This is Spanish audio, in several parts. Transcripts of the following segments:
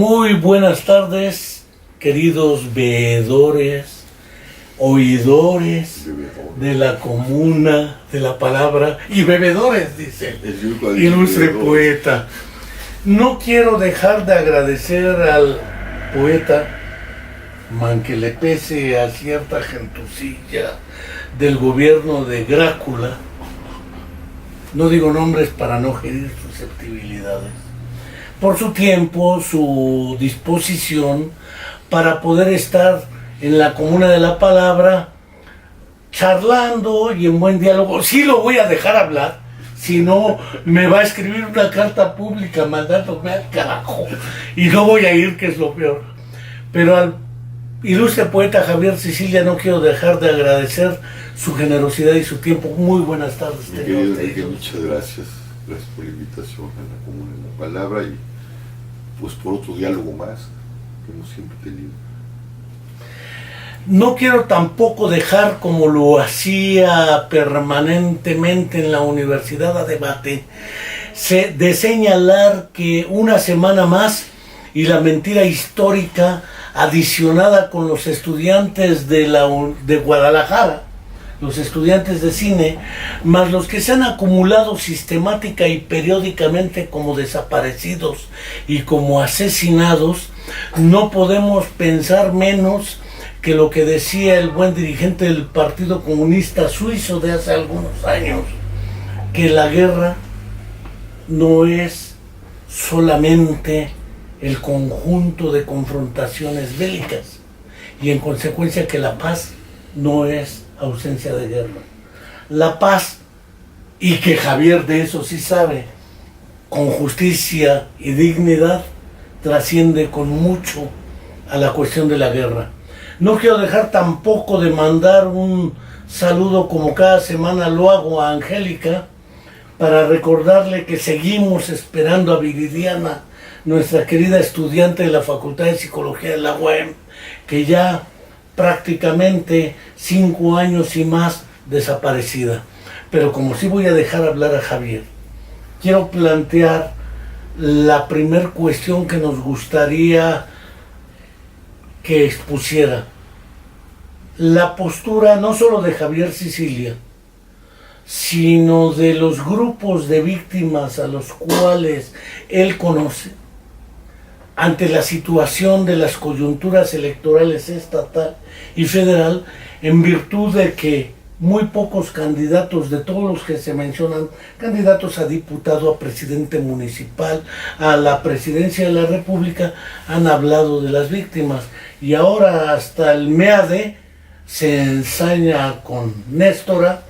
Muy buenas tardes, queridos veedores, oidores de la comuna de la palabra y bebedores, dice el ilustre poeta. No quiero dejar de agradecer al poeta, man que le pese a cierta gentucilla del gobierno de Grácula, no digo nombres para no herir susceptibilidades, por su tiempo, su disposición para poder estar en la comuna de la palabra charlando y en buen diálogo. Sí lo voy a dejar hablar, si no me va a escribir una carta pública mandándome al carajo y no voy a ir, que es lo peor. Pero al ilustre poeta Javier Sicilia no quiero dejar de agradecer su generosidad y su tiempo. Muy buenas tardes, señor. Muchas gracias. Gracias por la invitación a la comuna de la palabra y pues por otro diálogo más que hemos siempre tenido. No quiero tampoco dejar, como lo hacía permanentemente en la universidad a debate, de señalar que una semana más y la mentira histórica adicionada con los estudiantes de Guadalajara, los estudiantes de cine, más los que se han acumulado sistemática y periódicamente como desaparecidos y como asesinados, no podemos pensar menos que lo que decía el buen dirigente del Partido Comunista Suizo de hace algunos años, que la guerra no es solamente el conjunto de confrontaciones bélicas y en consecuencia que la paz no es ausencia de guerra. La paz, y que Javier de eso sí sabe, con justicia y dignidad, trasciende con mucho a la cuestión de la guerra. No quiero dejar tampoco de mandar un saludo, como cada semana lo hago, a Angélica, para recordarle que seguimos esperando a Viridiana, nuestra querida estudiante de la Facultad de Psicología de la UAM, que ya prácticamente 5 años y más desaparecida. Pero como sí voy a dejar hablar a Javier, quiero plantear la primer cuestión que nos gustaría que expusiera. La postura no solo de Javier Sicilia, sino de los grupos de víctimas a los cuales él conoce, ante la situación de las coyunturas electorales estatal y federal, en virtud de que muy pocos candidatos de todos los que se mencionan, candidatos a diputado, a presidente municipal, a la presidencia de la República, han hablado de las víctimas. Y ahora hasta el MEADE se ensaña con Néstora,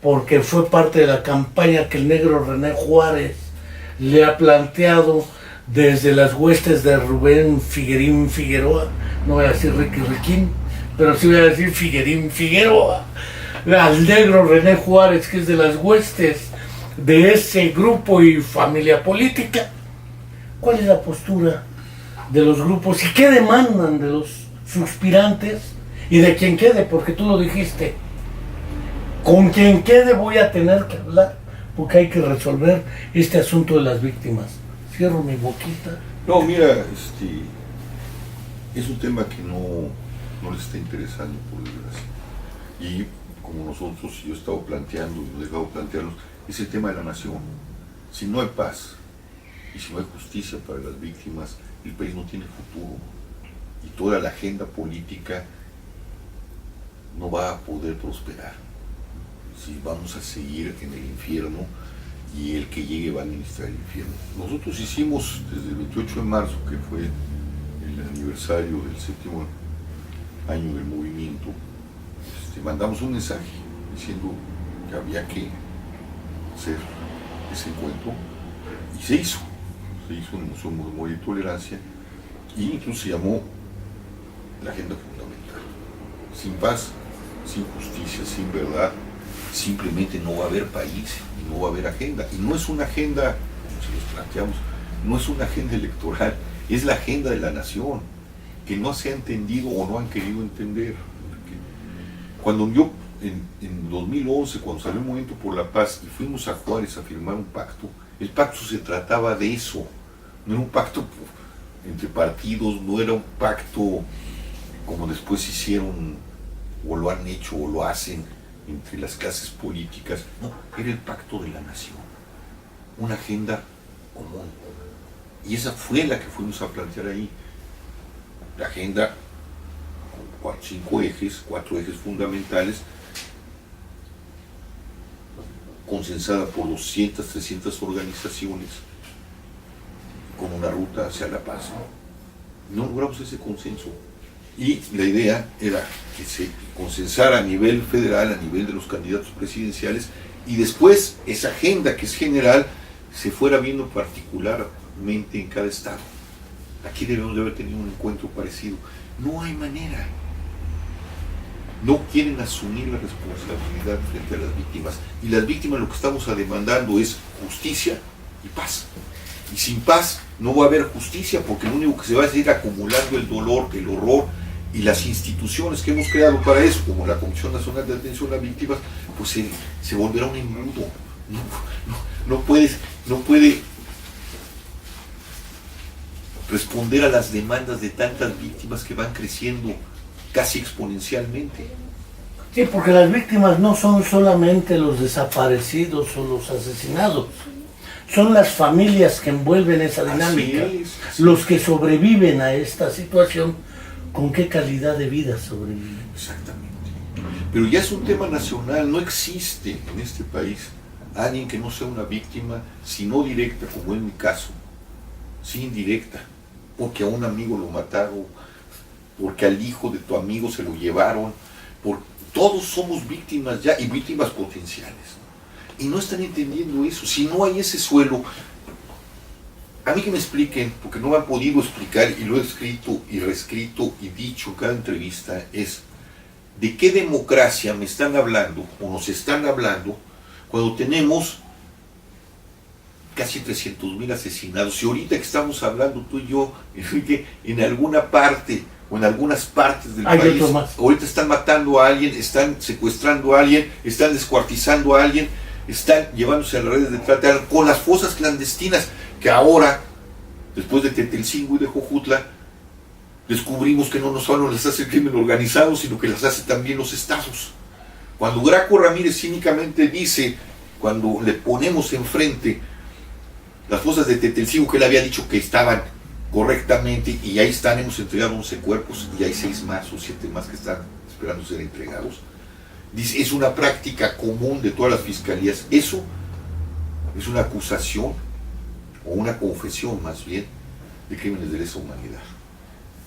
porque fue parte de la campaña que el negro René Juárez le ha planteado desde las huestes de Rubén Figuerín Figueroa. No voy a decir Ricky Riquín, pero sí voy a decir Figuerín Figueroa, al negro René Juárez, que es de las huestes de ese grupo y familia política. ¿Cuál es la postura de los grupos y qué demandan de los suspirantes y de quien quede? Porque tú lo dijiste, con quien quede voy a tener que hablar, porque hay que resolver este asunto de las víctimas. Cierro mi boquita. No, mira, es un tema que no les está interesando, por desgracia. Y como nosotros, yo he estado planteando y lo he dejado plantearnos, es el tema de la nación. Si no hay paz y si no hay justicia para las víctimas, el país no tiene futuro. Y toda la agenda política no va a poder prosperar. Si vamos a seguir en el infierno, y el que llegue va a administrar el infierno. Nosotros hicimos desde el 28 de marzo, que fue el aniversario del 7º año del movimiento, mandamos un mensaje diciendo que había que hacer ese encuentro, y se hizo en el Museo de Memoria y Tolerancia, y incluso se llamó la agenda fundamental. Sin paz, sin justicia, sin verdad, simplemente no va a haber país y no va a haber agenda. Y no es una agenda, como se los planteamos, no es una agenda electoral, es la agenda de la nación, que no se ha entendido o no han querido entender. Cuando yo, en 2011, cuando salió el Movimiento por la Paz y fuimos a Juárez a firmar un pacto, el pacto se trataba de eso, no era un pacto entre partidos, no era un pacto como después hicieron o lo han hecho o lo hacen entre las clases políticas, no, era el pacto de la nación, una agenda común. Y esa fue la que fuimos a plantear ahí. La agenda con 4 ejes fundamentales, consensada por 200, 300 organizaciones, con una ruta hacia la paz. No logramos ese consenso. Y la idea era que se consensara a nivel federal, a nivel de los candidatos presidenciales, y después esa agenda que es general se fuera viendo particularmente en cada estado. Aquí debemos de haber tenido un encuentro parecido. No hay manera. No quieren asumir la responsabilidad frente a las víctimas. Y las víctimas lo que estamos demandando es justicia y paz. Y sin paz no va a haber justicia, porque lo único que se va a seguir acumulando el dolor, el horror, y las instituciones que hemos creado para eso, como la Comisión Nacional de Atención a Víctimas, pues se volverá un embudo. No puede responder a las demandas de tantas víctimas que van creciendo casi exponencialmente. Sí, porque las víctimas no son solamente los desaparecidos o los asesinados, son las familias que envuelven esa dinámica, los que sobreviven a esta situación. ¿Con qué calidad de vida sobreviven? Exactamente. Pero ya es un tema nacional, no existe en este país alguien que no sea una víctima, si no directa, como en mi caso, sí indirecta, porque a un amigo lo mataron, porque al hijo de tu amigo se lo llevaron, todos somos víctimas ya, y víctimas potenciales, ¿no? Y no están entendiendo eso. Si no hay ese suelo, a mí que me expliquen, porque no me han podido explicar, y lo he escrito y reescrito y dicho en cada entrevista, es de qué democracia me están hablando, o nos están hablando, cuando tenemos casi 300,000 asesinados. Y ahorita que estamos hablando tú y yo, Enrique, en alguna parte, o en algunas partes del país, ahorita están matando a alguien, están secuestrando a alguien, están descuartizando a alguien, están llevándose a las redes de trata, con las fosas clandestinas, que ahora, después de Tetelcingo y de Jojutla, descubrimos que no solo las hace el crimen organizado, sino que las hace también los estados. Cuando Graco Ramírez cínicamente dice, cuando le ponemos enfrente las fosas de Tetelcingo, que él había dicho que estaban correctamente, y ahí están, hemos entregado 11 cuerpos, y hay 6 más o 7 más que están esperando ser entregados. Dice, es una práctica común de todas las fiscalías. Eso es una acusación, o una confesión más bien, de crímenes de lesa humanidad.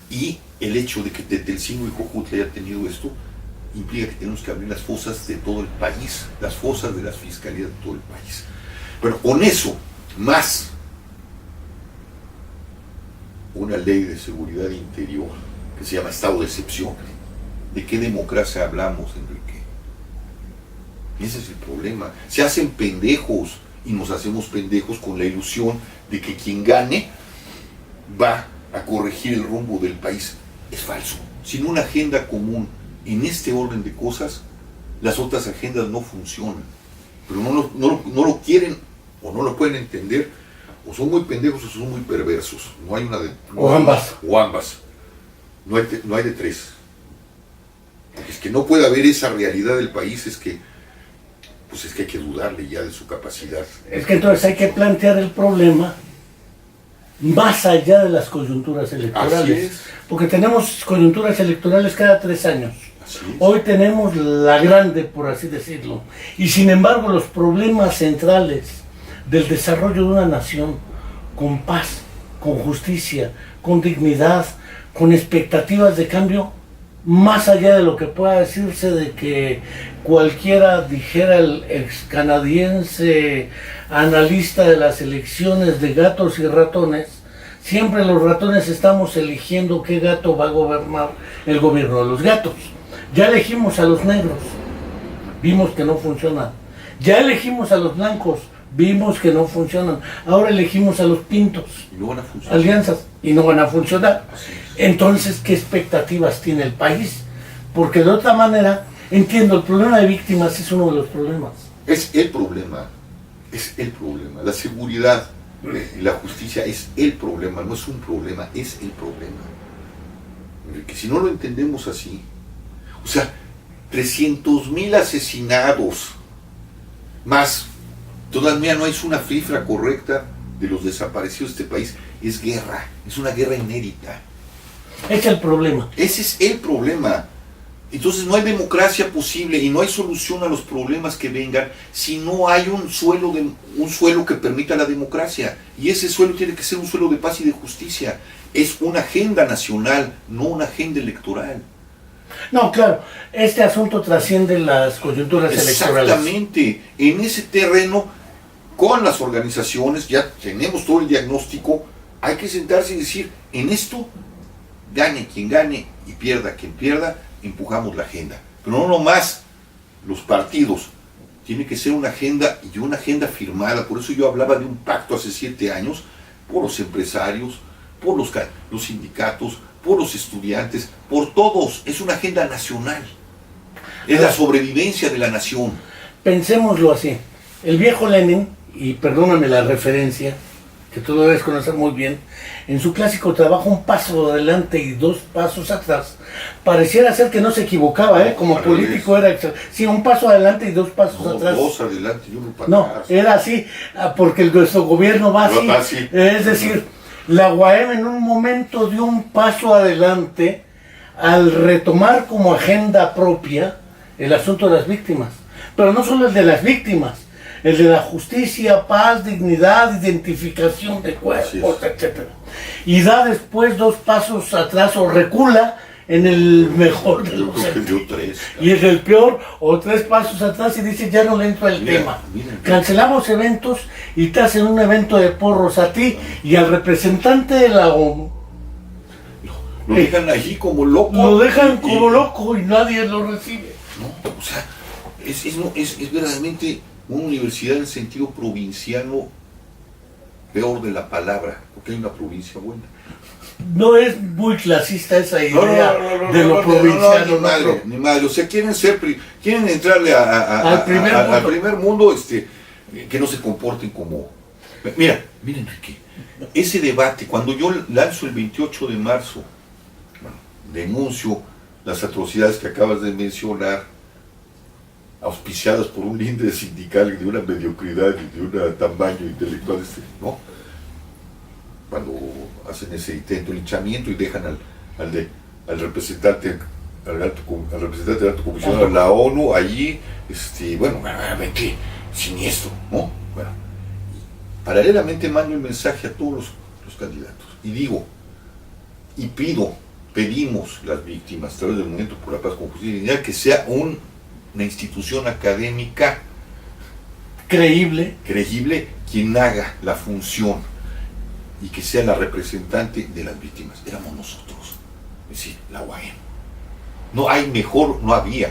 Y el hecho de que Tetelcingo y Jojutla haya tenido esto, implica que tenemos que abrir las fosas de todo el país, las fosas de las fiscalías de todo el país. Pero con eso, más una ley de seguridad interior, que se llama estado de excepción. ¿De qué democracia hablamos, Enrique? Y ese es el problema. Se hacen pendejos, y nos hacemos pendejos con la ilusión de que quien gane va a corregir el rumbo del país. Es falso. Sin una agenda común en este orden de cosas, las otras agendas no funcionan. Pero no lo quieren, o no lo pueden entender, o son muy pendejos o son muy perversos. No hay una de... o ambas. O ambas. No hay de tres. Porque es que no puede haber esa realidad del país, es que hay que dudarle ya de su capacidad. Es que entonces hay que plantear el problema más allá de las coyunturas electorales. Porque tenemos coyunturas electorales cada 3 años. Hoy tenemos la grande, por así decirlo. Y sin embargo, los problemas centrales del desarrollo de una nación con paz, con justicia, con dignidad, con expectativas de cambio, más allá de lo que pueda decirse de que cualquiera dijera el ex canadiense analista de las elecciones de gatos y ratones, siempre los ratones estamos eligiendo qué gato va a gobernar el gobierno de los gatos. Ya elegimos a los negros, vimos que no funcionan. Ya elegimos a los blancos, vimos que no funcionan. Ahora elegimos a los pintos, y no van a funcionar. Alianzas, y no van a funcionar. Entonces, ¿qué expectativas tiene el país? Porque de otra manera, entiendo, el problema de víctimas es uno de los problemas. Es el problema. La seguridad La justicia es el problema, no es un problema, es el problema. Que si no lo entendemos así, o sea, 300,000 asesinados, más todavía no es una cifra correcta de los desaparecidos de este país, es guerra, es una guerra inédita. Es el problema. Ese es el problema. Entonces no hay democracia posible y no hay solución a los problemas que vengan si no hay un suelo que permita la democracia. Y ese suelo tiene que ser un suelo de paz y de justicia. Es una agenda nacional, no una agenda electoral. No, claro, este asunto trasciende las coyunturas electorales. Exactamente. En ese terreno, con las organizaciones, ya tenemos todo el diagnóstico, hay que sentarse y decir, en esto, gane quien gane y pierda quien pierda, empujamos la agenda. Pero no nomás los partidos, tiene que ser una agenda y una agenda firmada. Por eso yo hablaba de un pacto hace 7 años, por los empresarios, por los sindicatos, por los estudiantes, por todos. Es una agenda nacional. Es la sobrevivencia de la nación. Pensémoslo así. El viejo Lenin, y perdóname la referencia, que tú debes conocer muy bien, en su clásico trabajo Un paso adelante y 2 pasos atrás, pareciera ser que no se equivocaba, como político era sí, un paso adelante y 2 pasos atrás. 2 adelante y 1 para no, atrás. era así, porque nuestro gobierno va así. Es decir, la UAM en un momento dio un paso adelante al retomar como agenda propia el asunto de las víctimas, pero no solo el de las víctimas, el de la justicia, paz, dignidad, identificación de cuerpos, etc. Y da después 2 pasos atrás o recula en el mejor de los sentidos. Y en el peor, o 3 pasos atrás y dice, ya no le entro al tema. Cancelamos eventos y te hacen un evento de porros a ti y al representante de la ONU. Lo dejan allí como loco. Lo dejan como loco y nadie lo recibe. No, o sea, es verdaderamente una universidad en sentido provinciano, peor de la palabra, porque hay una provincia buena. No es muy clasista esa idea de lo provinciano. Ni madre, o sea, quieren entrarle al primer mundo, que no se comporten como... Mira, Enrique, ese debate, cuando yo lanzo el 28 de marzo, denuncio las atrocidades que acabas de mencionar, auspiciadas por un líder sindical de una mediocridad y de un tamaño intelectual, ¿no? Cuando hacen ese intento de linchamiento y dejan al representante del alto comisionado de la ONU allí, bueno, realmente siniestro, ¿no? Bueno, paralelamente mando el mensaje a todos los candidatos y digo, y pedimos las víctimas a través del Movimiento por la Paz con Justicia y Dignidad que sea una institución académica creíble quien haga la función y que sea la representante de las víctimas. Éramos nosotros, es decir, la UAM. No había,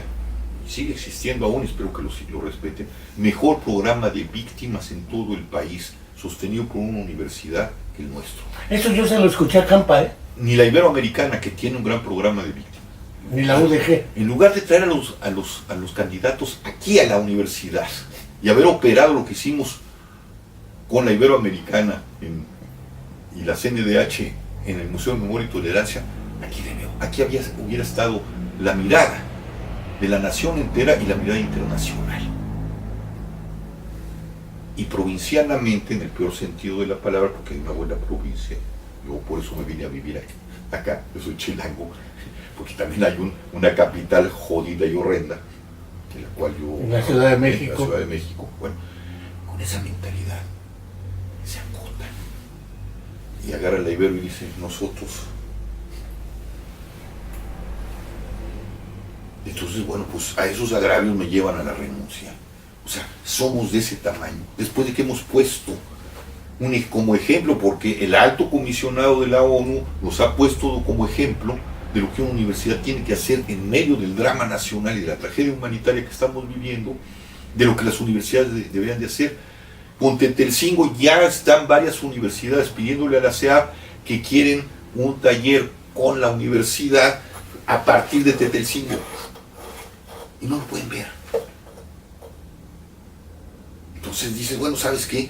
y sigue existiendo aún, espero que lo respeten, mejor programa de víctimas en todo el país, sostenido por una universidad que el nuestro. Eso yo se lo escuché a Campa, Ni la Iberoamericana, que tiene un gran programa de víctimas. Ni la UDG. En lugar de traer a los candidatos aquí a la universidad y haber operado lo que hicimos con la Iberoamericana y la CNDH en el Museo de Memoria y Tolerancia, aquí hubiera estado la mirada de la nación entera y la mirada internacional. Y provincianamente, en el peor sentido de la palabra, porque hay una buena provincia, yo por eso me vine a vivir acá, yo soy chilango, porque también hay una capital jodida y horrenda, de la cual yo... En la Ciudad de México. En la Ciudad de México, bueno, con esa mentalidad se acotan y agarra la Ibero y dice, nosotros. Entonces, bueno, pues a esos agravios me llevan a la renuncia. O sea, somos de ese tamaño, después de que hemos puesto como ejemplo, porque el alto comisionado de la ONU nos ha puesto como ejemplo de lo que una universidad tiene que hacer en medio del drama nacional y de la tragedia humanitaria que estamos viviendo, de lo que las universidades deberían de hacer. Con Tetelcingo ya están varias universidades pidiéndole a la CEAP que quieren un taller con la universidad a partir de Tetelcingo. Y no lo pueden ver. Entonces dices, bueno, ¿sabes qué?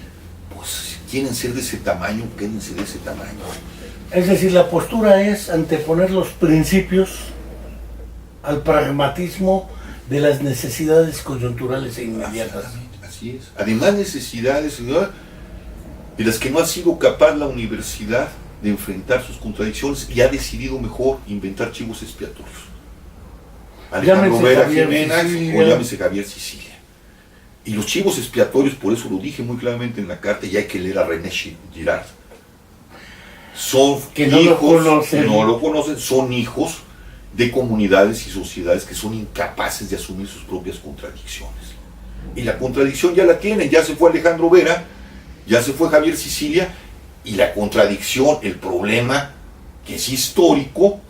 Pues quieren ser de ese tamaño, quédense de ese tamaño. Es decir, la postura es anteponer los principios al pragmatismo de las necesidades coyunturales e inmediatas. Así es. Además, necesidades, ¿no?, de las que no ha sido capaz la universidad de enfrentar sus contradicciones y ha decidido mejor inventar chivos expiatorios. Alejandro Vera Jiménez o llámese Javier Sicilia. Y los chivos expiatorios, por eso lo dije muy claramente en la carta, y hay que leer a René Girard, son que no hijos, no lo conocen, son hijos de comunidades y sociedades que son incapaces de asumir sus propias contradicciones. Y la contradicción ya la tienen, ya se fue Alejandro Vera, ya se fue Javier Sicilia, y la contradicción, el problema que es histórico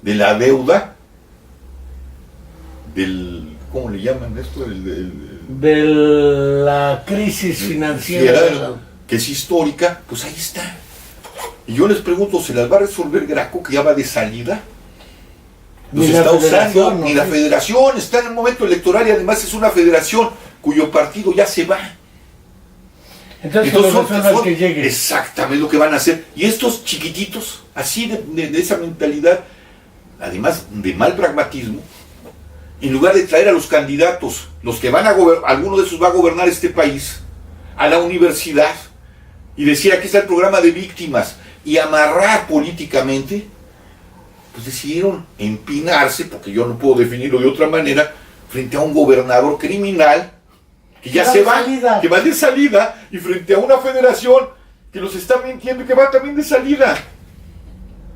de la deuda, del, ¿cómo le llaman esto? De la crisis financiera, que es histórica, pues ahí está. Y yo les pregunto, ¿se las va a resolver Graco, que ya va de salida? Los está usando, ni la federación está en el momento electoral, y además es una federación cuyo partido ya se va. Entonces son que llegue. Exactamente lo que van a hacer. Y estos chiquititos, así de esa mentalidad, además de mal pragmatismo, en lugar de traer a los candidatos, los que van a gobernar, alguno de esos va a gobernar este país, a la universidad, y decir, aquí está el programa de víctimas, y amarrar políticamente, pues decidieron empinarse, porque yo no puedo definirlo de otra manera, frente a un gobernador criminal, que ya se va, que va de salida, y frente a una federación que los está mintiendo y que va también de salida.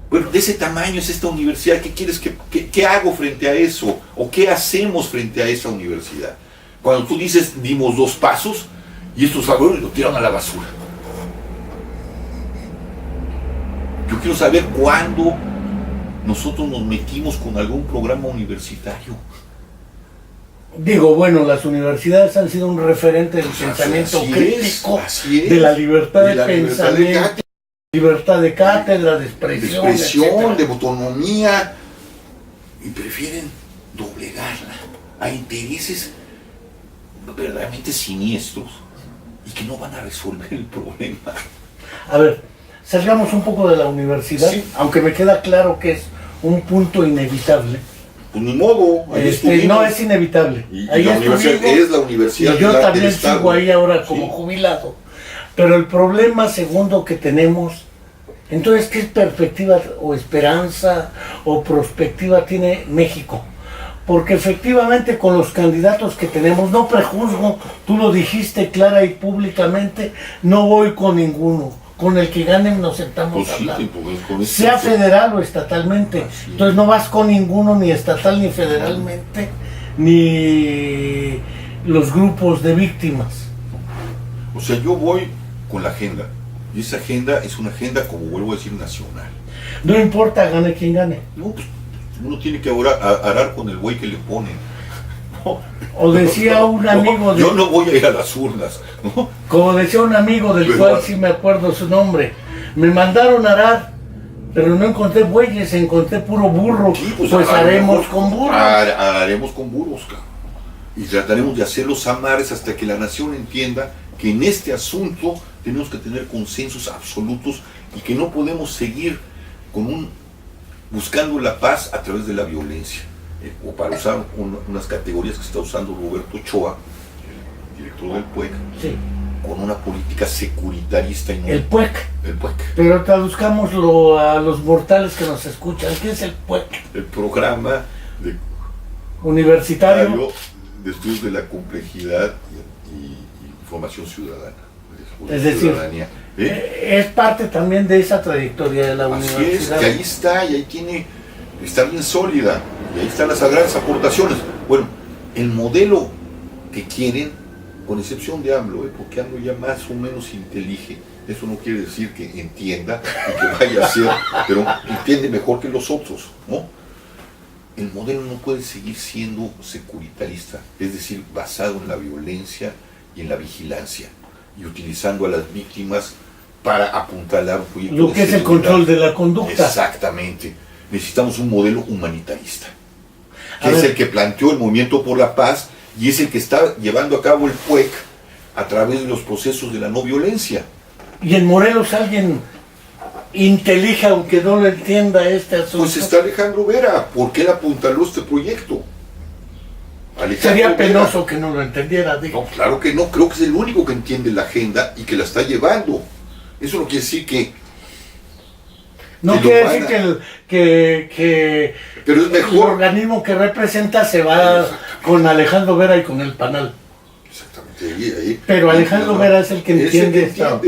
Bueno, de ese tamaño es esta universidad. ¿Qué quieres qué hago frente a eso? ¿O qué hacemos frente a esa universidad? Cuando tú dices, dimos 2 pasos, y estos valores lo tiraron a la basura. Yo quiero saber cuándo nosotros nos metimos con algún programa universitario. Digo, bueno, las universidades han sido un referente del pensamiento crítico, de la libertad de pensamiento, libertad de cátedra, de expresión, de autonomía, y prefieren doblegarla a intereses verdaderamente siniestros y que no van a resolver el problema. A ver, salgamos un poco de la universidad, sí, aunque me queda claro que es un punto inevitable. Pues ni modo, no es inevitable. Y la universidad es la universidad. Y yo también sigo ahí ahora como jubilado. Pero el problema segundo que tenemos, entonces, ¿qué perspectiva o esperanza o prospectiva tiene México? Porque efectivamente con los candidatos que tenemos, no prejuzgo, tú lo dijiste clara y públicamente, no voy con ninguno. Con el que ganen nos sentamos a hablar, sea federal o estatalmente. Entonces no vas con ninguno, ni estatal ni federalmente, ni los grupos de víctimas. O sea, yo voy con la agenda, y esa agenda es una agenda, como vuelvo a decir, nacional. No importa, gane quien gane. No, pues uno tiene que arar con el güey que le ponen. O decía un amigo yo no voy a ir a las urnas, ¿no? Como decía un amigo del cual sí me acuerdo su nombre, me mandaron a arar, pero no encontré bueyes, encontré puro burro. Sí, pues haremos con burros. Haremos con burros, cabrón. Y trataremos de hacer los amares hasta que la nación entienda que en este asunto tenemos que tener consensos absolutos y que no podemos seguir buscando la paz a través de la violencia. O para usar unas categorías que está usando Roberto Ochoa, el director del PUEC, sí, con una política securitarista. El PUEC. El PUEC. Pero traduzcámoslo a los mortales que nos escuchan. ¿Qué es el PUEC? El programa universitario de estudios de la complejidad y formación ciudadana. Es decir, es parte también de esa trayectoria de la universidad. Es, que ahí está, y ahí está bien sólida. Y ahí están las grandes aportaciones. Bueno, el modelo que quieren, con excepción de AMLO, porque AMLO ya más o menos intelige, eso no quiere decir que entienda y que vaya a ser, pero entiende mejor que los otros, ¿no? El modelo no puede seguir siendo securitarista, es decir, basado en la violencia y en la vigilancia, y utilizando a las víctimas para apuntalar un proyecto. Lo que es el control de la conducta. Exactamente. Necesitamos un modelo humanitarista, que es el que planteó el Movimiento por la Paz y es el que está llevando a cabo el PUEC a través de los procesos de la no violencia. Y en Morelos alguien intelige, aunque no lo entienda este asunto. Pues está Alejandro Vera, porque él apuntaló este proyecto. Sería penoso que no lo entendiera. Digo. No, claro que no, creo que es el único que entiende la agenda y que la está llevando. Eso no quiere decir que... No quiere decir que pero es mejor. el organismo que representa se va con Alejandro Vera y con el Panal. Exactamente. Ahí, pero Alejandro Vera es el que entiende esto.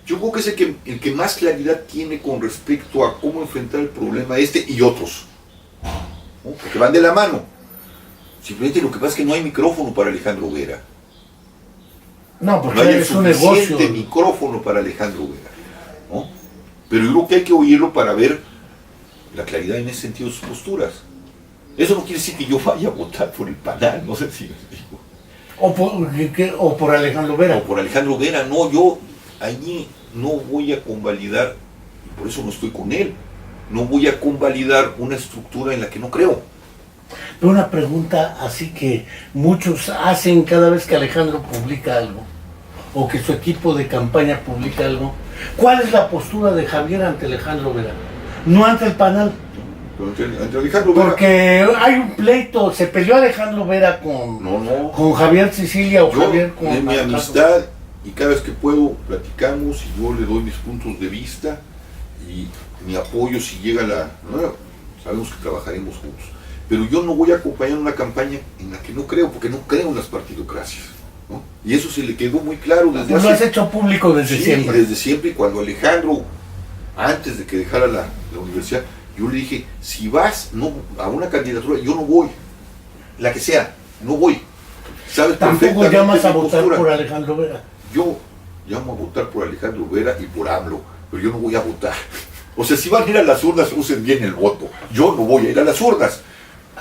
Yo creo que es el que más claridad tiene con respecto a cómo enfrentar el problema este y otros, ¿no? Porque van de la mano. Simplemente lo que pasa es que no hay micrófono para Alejandro Vera. No, porque no hay es un negocio. suficiente micrófono para Alejandro Vera, ¿no? Pero yo creo que hay que oírlo para ver la claridad en ese sentido de sus posturas. Eso no quiere decir que yo vaya a votar por el Panal, no sé si les digo. O por Alejandro Vera. O por Alejandro Vera, no, yo allí no voy a convalidar, y por eso no estoy con él, no voy a convalidar una estructura en la que no creo. Pero una pregunta así que muchos hacen cada vez que Alejandro publica algo, o que su equipo de campaña publica algo. ¿Cuál es la postura de Javier ante Alejandro Vera? No ante el Panal. Ante Alejandro Vera. Porque hay un pleito, se peleó Alejandro Vera con Javier Sicilia o yo, Javier con en mi amistad, y cada vez que puedo platicamos y yo le doy mis puntos de vista y mi apoyo si llega sabemos que trabajaremos juntos. Pero yo no voy a acompañar una campaña en la que no creo, porque no creo en las partidocracias, ¿no? Y eso se le quedó muy claro desde hace... Lo has hecho público desde siempre. Desde siempre, y cuando Alejandro, antes de que dejara la universidad, yo le dije, si vas a una candidatura, yo no voy, la que sea, no voy. ¿Sabes? Tampoco llamas a votar por Alejandro Vera. Yo llamo a votar por Alejandro Vera y por AMLO, pero yo no voy a votar. O sea, si van a ir a las urnas, usen bien el voto. Yo no voy a ir a las urnas.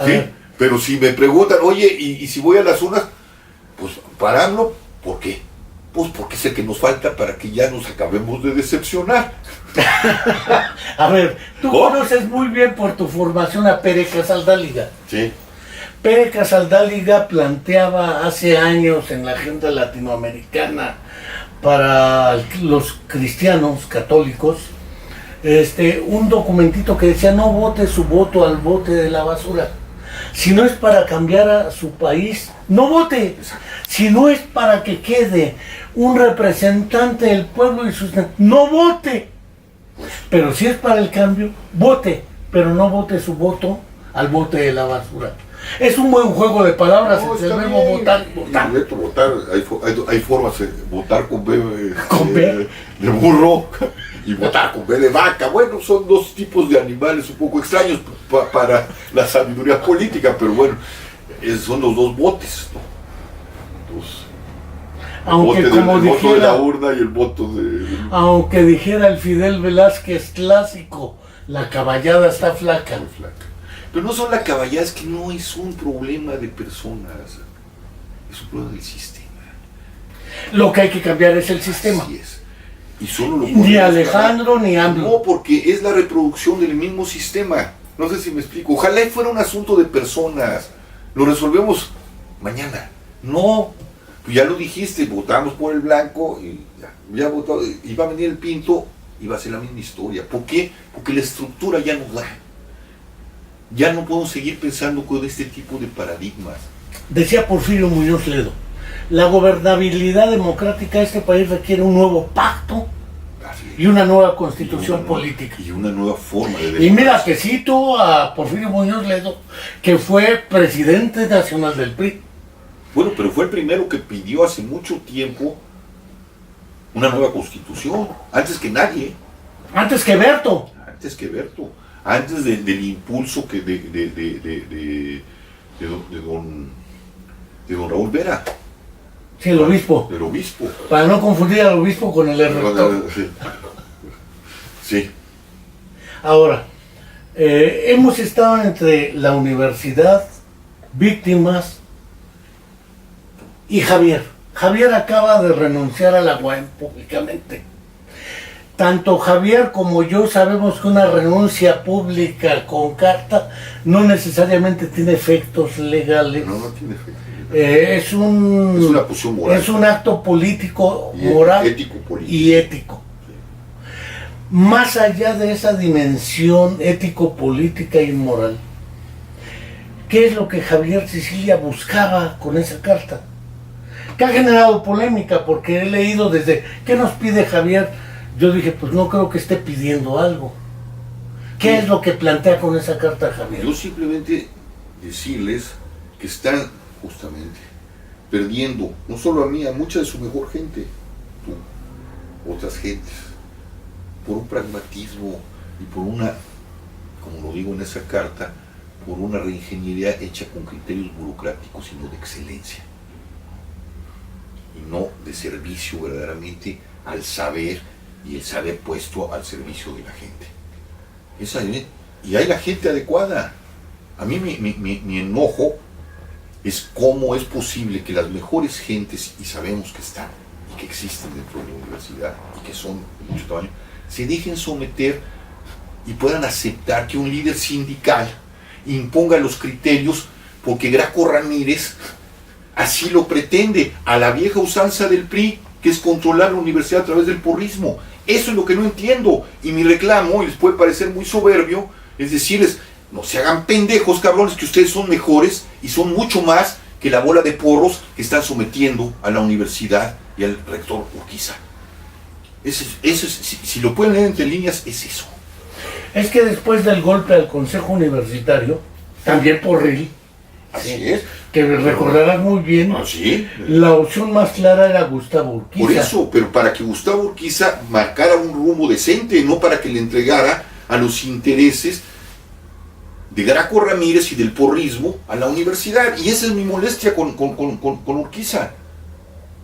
¿Sí? Pero si me preguntan, oye, ¿y si voy a las urnas? Pues para AMLO, ¿por qué? Pues porque es el que nos falta para que ya nos acabemos de decepcionar. A ver, tú conoces muy bien por tu formación a Pere Casaldáliga. Sí. Pere Casaldáliga planteaba hace años en la agenda latinoamericana para los cristianos católicos un documentito que decía: no vote su voto al bote de la basura. Si no es para cambiar a su país, no vote. Si no es para que quede un representante del pueblo y sus... no vote. Pero si es para el cambio, vote. Pero no vote su voto al bote de la basura. Es un buen juego de palabras, no, el verbo votar. Votar. Hay formas de votar con B, ¿Con B? De burro y votar con B de vaca. Bueno, son dos tipos de animales un poco extraños para la sabiduría política, pero bueno, son los dos votos, ¿no? Aunque el como voto dijera, de la urna y el voto de... Aunque dijera el Fidel Velázquez clásico, la caballada está flaca. Muy flaca. Pero no son la caballada, es que no es un problema de personas, es un problema del sistema. Lo que hay que cambiar es el sistema. Así es. Y solo lo ni Alejandro ni AMLO. No, porque es la reproducción del mismo sistema. No sé si me explico. Ojalá fuera un asunto de personas. Lo resolvemos mañana. No, pues ya lo dijiste, votamos por el blanco, y ya votó, iba a venir el Pinto, iba a ser la misma historia. ¿Por qué? Porque la estructura ya nos da. Ya no podemos seguir pensando con este tipo de paradigmas. Decía Porfirio Muñoz Ledo, la gobernabilidad democrática de este país requiere un nuevo pacto y una nueva constitución política. Y una nueva forma de democracia. Y mira que cito a Porfirio Muñoz Ledo, que fue presidente nacional del PRI. Bueno, pero fue el primero que pidió hace mucho tiempo una nueva constitución, antes que nadie. Antes que Berto. Antes que Berto. Antes del impulso que de don Raúl Vera. Sí, el obispo. Del obispo. Para no confundir al obispo con el rector. Sí. Ahora, hemos estado entre la universidad, víctimas y Javier. Javier acaba de renunciar a la UAM públicamente. tanto Javier como yo sabemos que una renuncia pública con carta no necesariamente tiene efectos legales. No tiene efectos legales. Es una posición moral. Es un acto político, moral y ético. Más allá de esa dimensión ético-política y moral, ¿qué es lo que Javier Sicilia buscaba con esa carta? Que ha generado polémica, porque he leído desde ¿qué nos pide Javier? Yo dije, pues no creo que esté pidiendo algo. ¿Qué es lo que plantea con esa carta Javier? Yo simplemente decirles que están justamente perdiendo, no solo a mí, a mucha de su mejor gente, tú, otras gentes, por un pragmatismo y por una, como lo digo en esa carta, por una reingeniería hecha con criterios burocráticos y no de excelencia, y no de servicio verdaderamente al saber, y el saber puesto al servicio de la gente. Y hay la gente adecuada. A mí mi enojo es cómo es posible que las mejores gentes, y sabemos que están y que existen dentro de la universidad y que son de mucho tamaño, se dejen someter y puedan aceptar que un líder sindical imponga los criterios porque Graco Ramírez así lo pretende, a la vieja usanza del PRI, que es controlar la universidad a través del porrismo. Eso es lo que no entiendo, y mi reclamo, y les puede parecer muy soberbio, es decirles, no se hagan pendejos, cabrones, que ustedes son mejores y son mucho más que la bola de porros que están sometiendo a la universidad y al rector Urquiza. Si lo pueden leer entre líneas, es eso. Es que después del golpe al Consejo Universitario, también Porril, así es, que recordarás muy bien, ¿sí? La opción más clara era Gustavo Urquiza. Por eso, pero para que Gustavo Urquiza marcara un rumbo decente, no para que le entregara a los intereses de Graco Ramírez y del porrismo a la universidad. Y esa es mi molestia con Urquiza.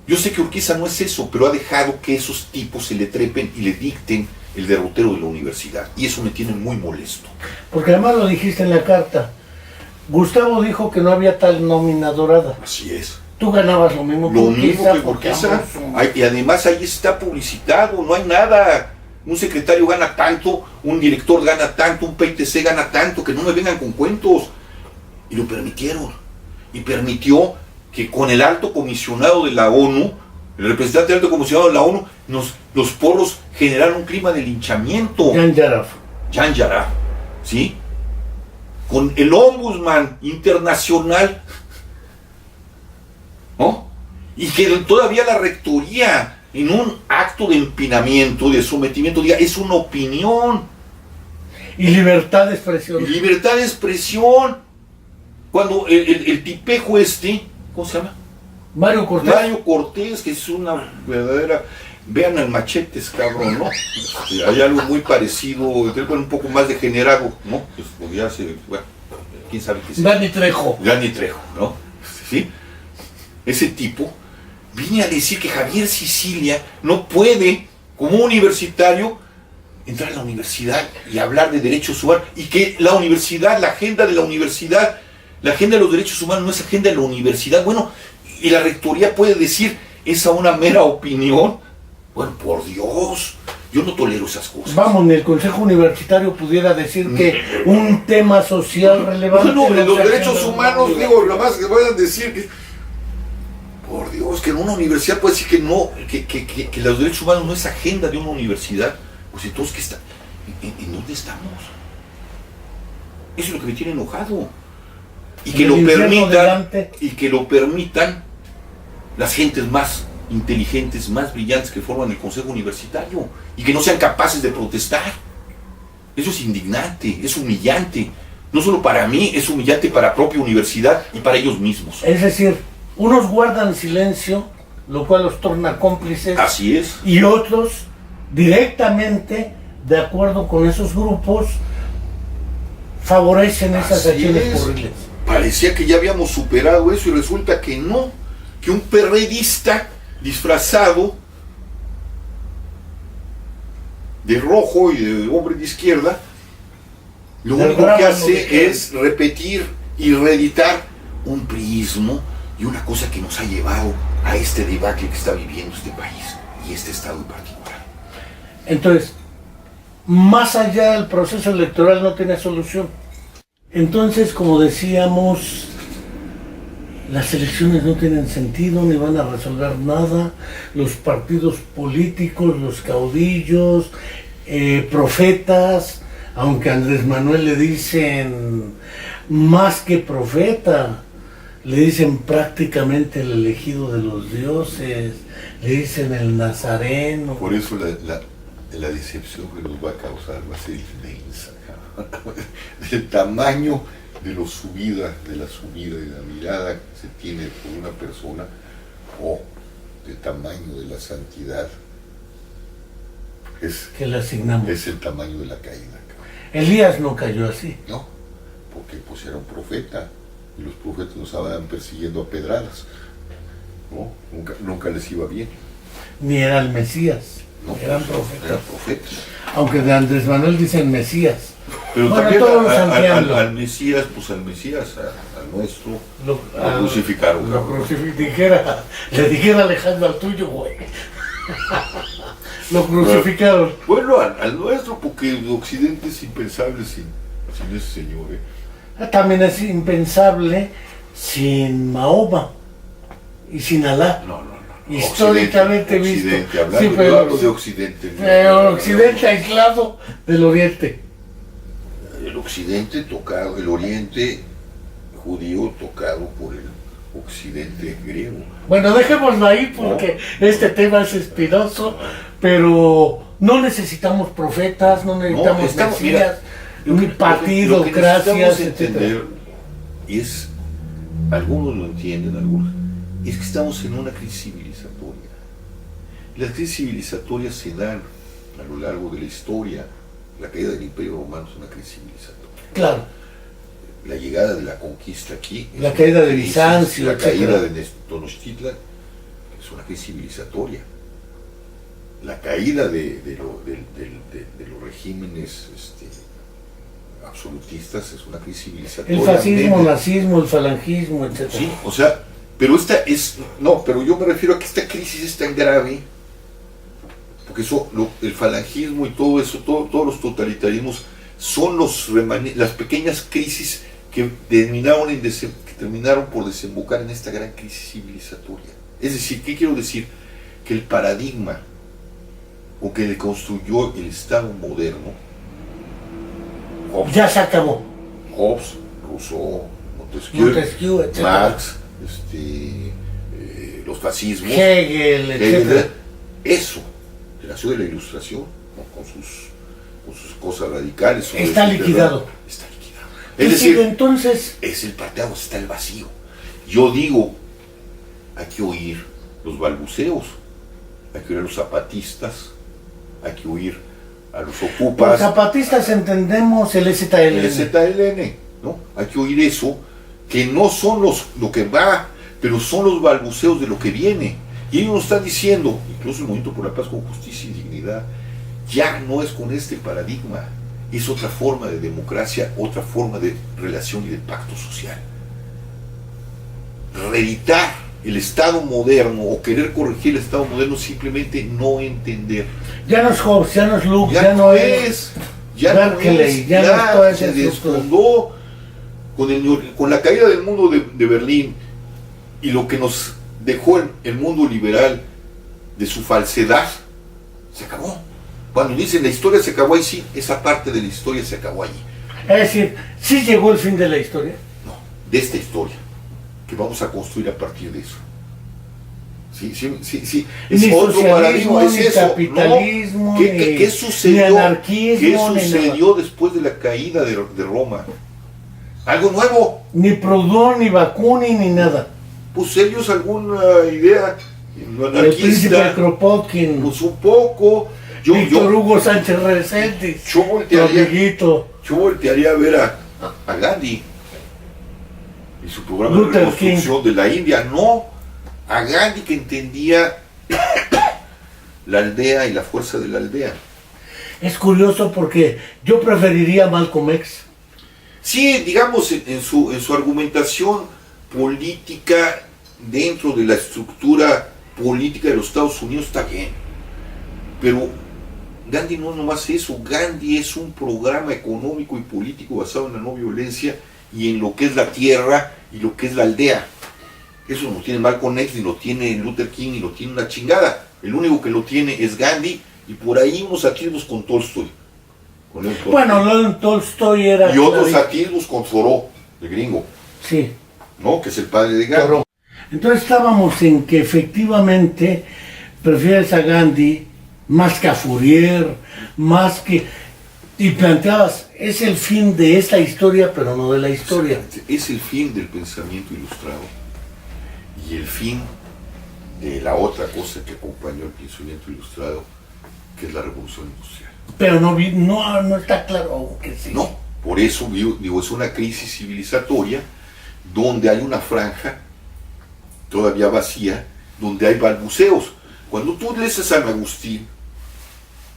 Yo sé que Urquiza no es eso, pero ha dejado que esos tipos se le trepen y le dicten el derrotero de la universidad. Y eso me tiene muy molesto. Porque además lo dijiste en la carta. Gustavo dijo que no había tal nómina dorada. Así es. Tú ganabas lo mismo que Urquiza. Y además ahí está publicitado, no hay nada. Un secretario gana tanto, un director gana tanto, un PITC gana tanto, que no me vengan con cuentos. Y lo permitieron. Y permitió que con el alto comisionado de la ONU, el representante del alto comisionado de la ONU, los porros generaron un clima de linchamiento. Jan Yaraf, ¿sí? Con el ombudsman internacional, ¿no? Y que todavía la rectoría, en un acto de empinamiento, de sometimiento, diga, es una opinión. Y libertad de expresión. Y libertad de expresión. Cuando el tipejo ¿cómo se llama? Mario Cortés, que es una verdadera... Vean al Machetes, cabrón, ¿no? Hay algo muy parecido, un poco más degenerado, ¿no? Pues ya bueno, quién sabe qué es. Dani Trejo, ¿no? ¿Sí? Ese tipo viene a decir que Javier Sicilia no puede, como universitario, entrar a la universidad y hablar de derechos humanos, y que la universidad, la agenda de la universidad, la agenda de los derechos humanos no es agenda de la universidad. Bueno, y la rectoría puede decir, esa una mera opinión. Bueno, por Dios, yo no tolero esas cosas. Vamos, ni el Consejo Universitario pudiera decir que un tema social relevante... No, los derechos humanos, digo, lo más que puedan decir que... Por Dios, que en una universidad puede decir que no, que los derechos humanos no es agenda de una universidad. Pues entonces, ¿qué está? ¿En dónde estamos? Eso es lo que me tiene enojado. Y que lo permitan las gentes más inteligentes, más brillantes que forman el Consejo Universitario, y que no sean capaces de protestar. Eso es indignante, es humillante. No solo para mí, es humillante para la propia universidad y para ellos mismos. Es decir, unos guardan silencio, lo cual los torna cómplices. Así es. Y otros, directamente, de acuerdo con esos grupos, favorecen esas acciones horribles. Parecía que ya habíamos superado eso y resulta que no, que un perredista disfrazado de rojo y de hombre de izquierda, lo único que hace es repetir y reeditar un priismo y una cosa que nos ha llevado a este debacle que está viviendo este país y este estado en particular. Entonces, más allá del proceso electoral no tiene solución. Entonces, como decíamos, las elecciones no tienen sentido ni van a resolver nada. Los partidos políticos, los caudillos, profetas, aunque a Andrés Manuel le dicen más que profeta, le dicen prácticamente el elegido de los dioses, le dicen el nazareno. Por eso la decepción que nos va a causar va a ser inmensa. El tamaño de la subida de la mirada que se tiene por una persona, o el tamaño de la santidad que le asignamos. Es el tamaño de la caída. Elías no cayó así. No, porque pues era un profeta y los profetas nos estaban persiguiendo a pedradas, ¿no? Nunca les iba bien. Ni era el Mesías, no, eran pues, profetas. Eran profetas. Aunque de Andrés Manuel dicen Mesías. Pero bueno, también al Mesías, al nuestro, lo crucificaron. Le dijera Alejandro al tuyo, güey. Lo crucificaron. Bueno, al nuestro, porque el occidente es impensable sin ese señor. También es impensable sin Mahoma y sin Alá. No. Históricamente Occidente, visto. Hablando, Sí, pero, yo hablo de Occidente. Occidente aislado del Oriente. El Occidente tocado, el Oriente judío tocado por el Occidente griego. Bueno, dejémoslo ahí porque este tema es espinoso, pero no necesitamos profetas, no necesitamos mesías, ni partidocracias, etc. Y es, algunos lo entienden, algunos, es que estamos en una crisis civilizatoria. Las crisis civilizatorias se dan a lo largo de la historia. La caída del Imperio Romano es una crisis civilizatoria. Claro. La llegada de la conquista aquí, la caída de Bizancio, la caída de Tenochtitlan es una crisis civilizatoria. La caída de los regímenes absolutistas es una crisis civilizatoria. El fascismo, nazismo, el falangismo, etc. Sí, o sea, pero esta es, no, pero yo me refiero a que esta crisis es tan grave, porque eso, el falangismo y todo eso, todos los totalitarismos son las pequeñas crisis que terminaron por desembocar en esta gran crisis civilizatoria. Es decir, ¿qué quiero decir? Que el paradigma o que construyó el Estado moderno, Hobbes, ya se acabó. Hobbes, Rousseau, Montesquieu, etc. Marx, los fascismos, Hegel, etc. Eso, que nació de la Ilustración, ¿no? con sus cosas radicales. Está liquidado. Está liquidado. Es decir, entonces es el parteaguas, está el vacío. Yo digo, hay que oír los balbuceos, hay que oír a los zapatistas, hay que oír a los ocupas. Los zapatistas entendemos el ZLN. El ZLN, ¿no? Hay que oír eso, que no son lo que va, pero son los balbuceos de lo que viene. Y ellos nos están diciendo, incluso el Movimiento por la Paz con Justicia y Dignidad, ya no es con este paradigma, es otra forma de democracia, otra forma de relación y de pacto social. Reeditar el Estado moderno o querer corregir el Estado moderno, simplemente no entender. Ya no es Hobbes, ya no es Luke, ya no es se desfondó con la caída del mundo de Berlín y lo que nos dejó el mundo liberal de su falsedad, se acabó. Cuando dicen la historia se acabó ahí, sí, esa parte de la historia se acabó allí. Es decir, ¿sí llegó el fin de la historia? No, de esta historia, que vamos a construir a partir de eso. Sí. Es ni otro paradigma, es ni eso. Capitalismo, ¿no? ¿Qué sucedió, ni anarquismo, ¿qué sucedió después de la caída de Roma? Algo nuevo. Ni Proudhon, ni Bakunin, ni nada. Pues ellos alguna idea el príncipe Kropotkin, pues un poco. Víctor Hugo Sánchez Reséndiz, yo voltearía a ver a Gandhi y su programa de reconstrucción de la India, no a Gandhi, que entendía la aldea y la fuerza de la aldea. Es curioso porque yo preferiría a Malcolm X. Sí, digamos, en su argumentación política dentro de la estructura política de los Estados Unidos está bien, pero Gandhi no es nomás eso, Gandhi es un programa económico y político basado en la no violencia y en lo que es la tierra y lo que es la aldea. Eso no lo tiene Malcolm X, ni lo tiene Luther King, ni lo tiene una chingada. El único que lo tiene es Gandhi y por ahí unos atisbos con Tolstoy. Bueno, León Tolstoy era... Y otros atisbos con Thoreau, de gringo. Sí. ¿No? Que es el padre de Gandhi. Thoreau. Entonces estábamos en que efectivamente prefieres a Gandhi más que a Fourier, más que... Y planteabas, es el fin de esta historia, pero no de la historia. Es el fin del pensamiento ilustrado y el fin de la otra cosa que acompañó el pensamiento ilustrado, que es la revolución industrial. Pero no está claro aún que sí. No, por eso digo, es una crisis civilizatoria donde hay una franja todavía vacía, donde hay balbuceos. Cuando tú lees a San Agustín,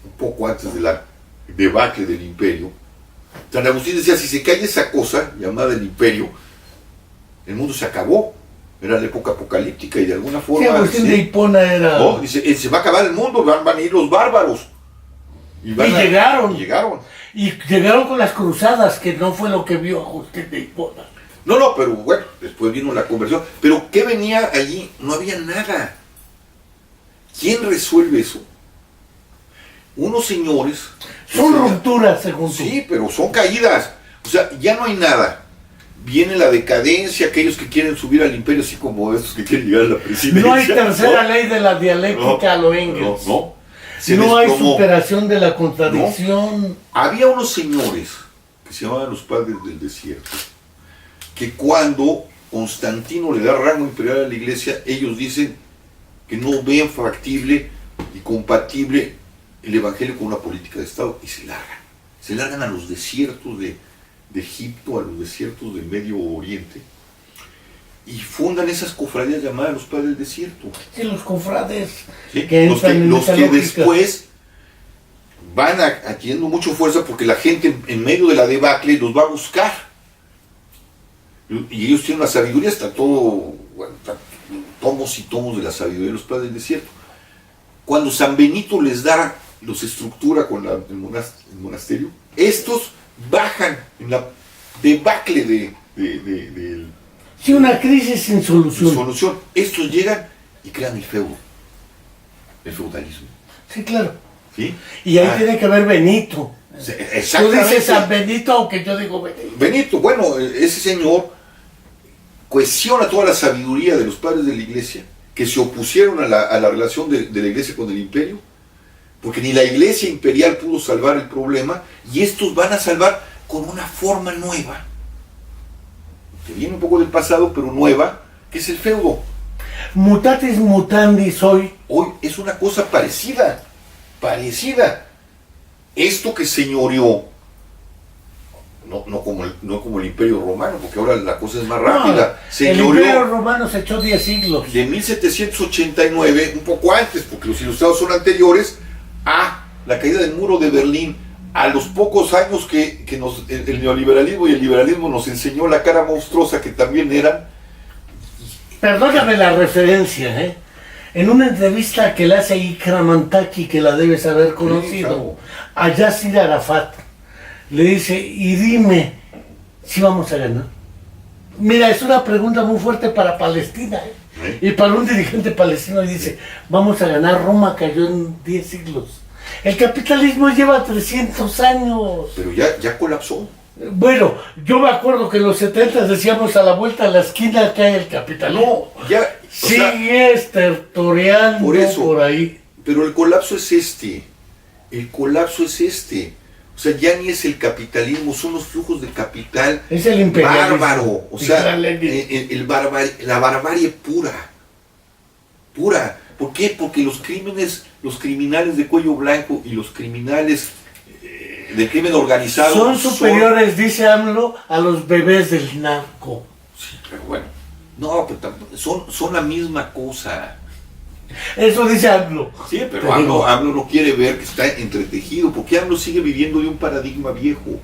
un poco antes de la debacle del imperio, San Agustín decía, si se cae esa cosa llamada el imperio, el mundo se acabó. Era la época apocalíptica y de alguna forma... Sí, Agustín de Hipona era... No, dice, se va a acabar el mundo, van a ir los bárbaros. Llegaron. Y llegaron con las cruzadas, que no fue lo que vio Agustín de Hipona. No, pero bueno, después vino la conversión. Pero ¿qué venía allí? No había nada. ¿Quién resuelve eso? Unos señores... Son rupturas, según tú. Sí, pero son caídas. O sea, ya no hay nada. Viene la decadencia, aquellos que quieren subir al imperio, así como estos que quieren llegar a la presidencia. No hay tercera ley de la dialéctica a lo Engels. No hay superación de la contradicción. No. Había unos señores que se llamaban los padres del desierto, que cuando Constantino le da rango imperial a la iglesia, ellos dicen que no ven factible y compatible el evangelio con una política de Estado y se largan. Se largan a los desiertos de Egipto, a los desiertos del Medio Oriente, y fundan esas cofradías llamadas los padres del desierto. Sí, los cofrades. ¿Sí? Los que después van adquiriendo mucha fuerza porque la gente en medio de la debacle los va a buscar. Y ellos tienen una sabiduría, está todo, bueno, está tomos y tomos de la sabiduría de los padres del desierto. Cuando San Benito los estructura con el monasterio, estos bajan en la debacle del... Sí, una crisis sin solución. Estos llegan y crean el feudo, el feudalismo. Sí, claro. ¿Sí? Y ahí tiene que ver Benito. Exactamente. Tú dices San Benito, aunque yo digo Benito. Benito, bueno, ese señor cuestiona toda la sabiduría de los padres de la iglesia, que se opusieron a la relación de la iglesia con el imperio, porque ni la iglesia imperial pudo salvar el problema, y estos van a salvar con una forma nueva, que viene un poco del pasado, pero nueva, que es el feudo. Mutatis mutandis hoy Es una cosa parecida. Esto que señoreó, no como el Imperio Romano, porque ahora la cosa es más rápida. El Imperio Romano se echó 10 siglos. De 1789, un poco antes, porque los ilustrados son anteriores, a la caída del muro de Berlín, a los pocos años que el neoliberalismo y el liberalismo nos enseñó la cara monstruosa que también eran. Perdóname la referencia, ¿eh? En una entrevista que le hace Ikram Mantaki, que la debes haber conocido, a Yasser Arafat, le dice, y dime si vamos a ganar. Mira, es una pregunta muy fuerte para Palestina, ¿eh? Y para un dirigente palestino, y dice, vamos a ganar, Roma cayó en 10 siglos. El capitalismo lleva 300 años. Pero ya colapsó. Bueno, yo me acuerdo que en los 70 decíamos a la vuelta a la esquina cae el capitalismo. No, ya. Sigue estertoreando por ahí. Pero el colapso es este. O sea, ya ni es el capitalismo, son los flujos de capital. Es el imperialismo bárbaro. O sea, la barbarie pura. ¿Por qué? Porque los criminales de cuello blanco y los criminales del crimen organizado son superiores, dice AMLO, a los bebés del narco. Sí, pero bueno. No, pero son la misma cosa. Eso dice AMLO. Sí, pero AMLO no quiere ver que está entretejido, porque AMLO sigue viviendo de un paradigma viejo.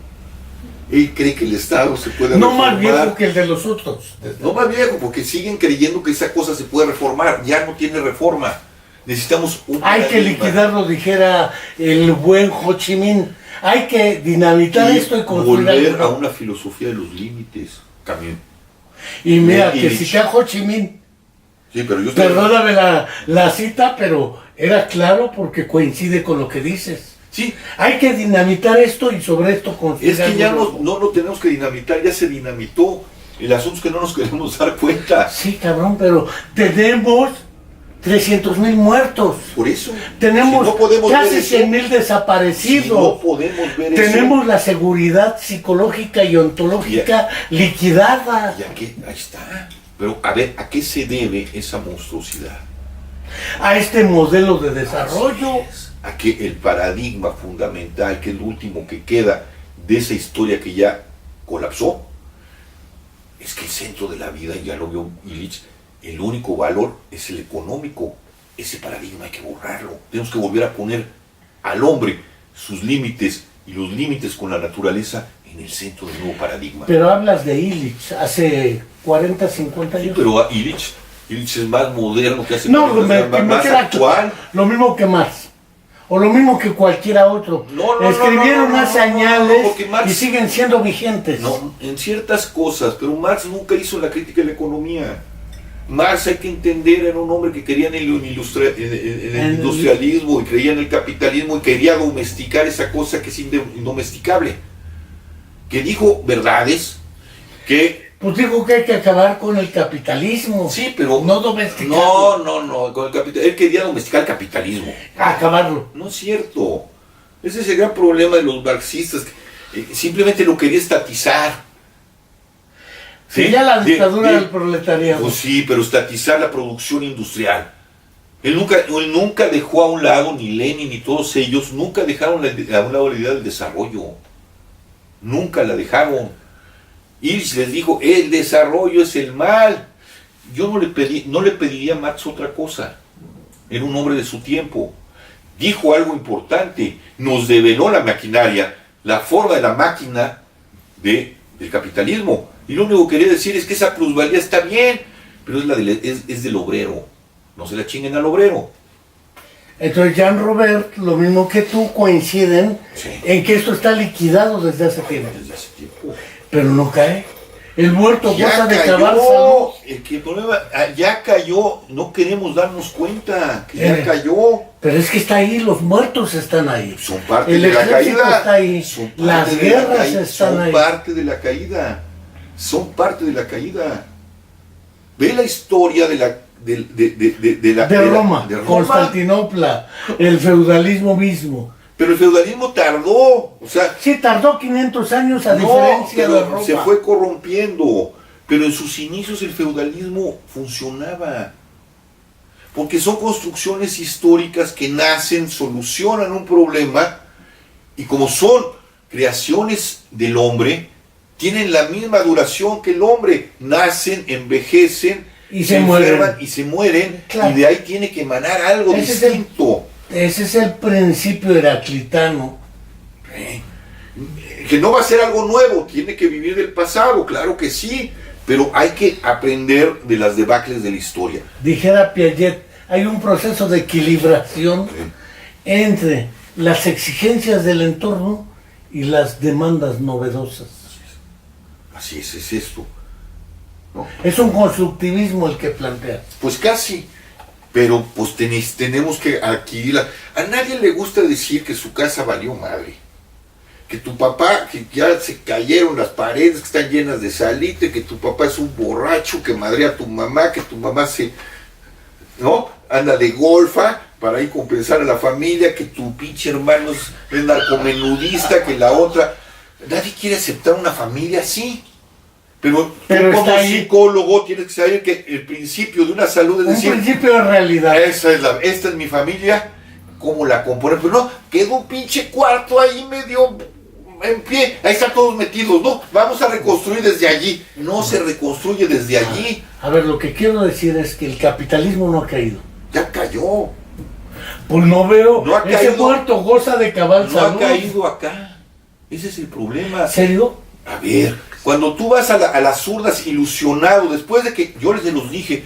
Él cree que el Estado se puede reformar. No más viejo que el de los otros. No más viejo, porque siguen creyendo que esa cosa se puede reformar. Ya no tiene reforma. Necesitamos un Hay que paradigma. liquidarlo, dijera el buen Ho Chi Minh. Hay que dinamitar esto y construir volver algo. a una filosofía de los límites. También. Y mira, Y que Illich. cité a Ho Chi Minh. Sí, pero yo estoy... Perdóname la cita, pero era claro porque coincide con lo que dices. Sí, Hay que dinamitar esto y sobre esto construir es que ya algo. no lo tenemos que dinamitar, ya se dinamitó. El asunto es que no nos queremos dar cuenta. Sí, cabrón, pero tenemos 300,000 muertos. Por eso. Tenemos si no podemos casi ver eso, 100,000 si desaparecidos. no podemos ver Tenemos la seguridad psicológica y ontológica liquidada. eso. Ahí está. Pero a ver, ¿a qué se debe esa monstruosidad? A este modelo de desarrollo. Así es. A que el paradigma fundamental, que es lo último que queda de esa historia que ya colapsó, es que el centro de la vida, y ya lo vio Illich, el único valor es el económico. Ese paradigma hay que borrarlo. Tenemos que volver a poner al hombre sus límites y los límites con la naturaleza en el centro del nuevo paradigma. Pero hablas de Illich hace 40, 50 Sí, años. pero Illich es más moderno que hace No, 40 años, me más queda actual. lo mismo que Marx. O lo mismo que cualquiera otro. Escribieron unas señales porque Marx- y siguen siendo vigentes. No, en ciertas cosas, pero Marx nunca hizo la crítica de la economía. Marx, hay que entender, era un hombre que creía en el industrialismo y creía en el capitalismo y quería domesticar esa cosa que es indomesticable. Que dijo verdades que... Pues dijo que hay que acabar con el capitalismo. Sí, pero... No domesticarlo. No, con el él quería domesticar el capitalismo. Acabarlo. No es cierto. Ese es el gran problema de los marxistas. Simplemente lo quería estatizar. Sí, ya la dictadura del proletariado. Pues sí, pero estatizar la producción industrial. Él nunca dejó a un lado, ni Lenin ni todos ellos, nunca dejaron a un lado la idea del desarrollo. Nunca la dejaron. Illich les dijo, el desarrollo es el mal. Yo no le pediría a Marx otra cosa. Era un hombre de su tiempo. Dijo algo importante. Nos develó la maquinaria, la forma de la máquina del capitalismo. Y lo único que quería decir es que esa plusvalía está bien, pero es del obrero. No se la chinguen al obrero. Entonces Jean Robert, lo mismo que tú, coinciden Sí. en que esto está liquidado desde hace tiempo. Desde hace tiempo. Pero no cae. El muerto Ya goza de cayó. acabar salud. El problema, ya cayó. No queremos darnos cuenta que ya Eh. cayó. Pero es que está ahí, los muertos están ahí. Son parte El de la ejército caída. está ahí. Son parte Las de la guerras caída. están Son ahí. parte de la caída. Son parte de la caída. Ve la historia de Roma, Constantinopla, el feudalismo mismo. Pero el feudalismo tardó. O sea, Sí, tardó 500 años a diferencia de pero Roma. se fue corrompiendo. Pero en sus inicios el feudalismo funcionaba. Porque son construcciones históricas que nacen, solucionan un problema, y como son creaciones del hombre, tienen la misma duración que el hombre. Nacen, envejecen, Y se mueren. enferman y se mueren, Claro. y de ahí tiene que emanar algo Ese es el- distinto. Ese es el principio heraclitano. Que no va a ser algo nuevo, tiene que vivir del pasado, claro que sí, pero hay que aprender de las debacles de la historia. Dijera Piaget, hay un proceso de equilibración entre las exigencias del entorno y las demandas novedosas. Así es esto. ¿No? Es un constructivismo el que plantea. Pues casi, pero pues tenemos que adquirirla. A nadie le gusta decir que su casa valió madre. Que tu papá, que ya se cayeron las paredes, que están llenas de salitre, que tu papá es un borracho, que madrea a tu mamá, que tu mamá ¿no? Anda de golfa para ir compensar a la familia, que tu pinche hermano es narcomenudista, que la otra. Nadie quiere aceptar una familia así. Pero tú como está ahí. psicólogo tienes que saber que el principio de una salud es Un decir, principio de realidad. esta es mi familia, ¿cómo la componen? Pero no, quedó un pinche cuarto ahí medio en pie, ahí están todos metidos, no, vamos a reconstruir desde allí. No se reconstruye desde allí, A ver, lo que quiero decir es que el capitalismo no ha caído. ya cayó, Pues no veo, No ha ese caído. muerto goza de cabal no ha salud. caído acá. Ese es el problema. ¿Serio? A ver, cuando tú vas a las urnas ilusionado, después de que yo les los dije,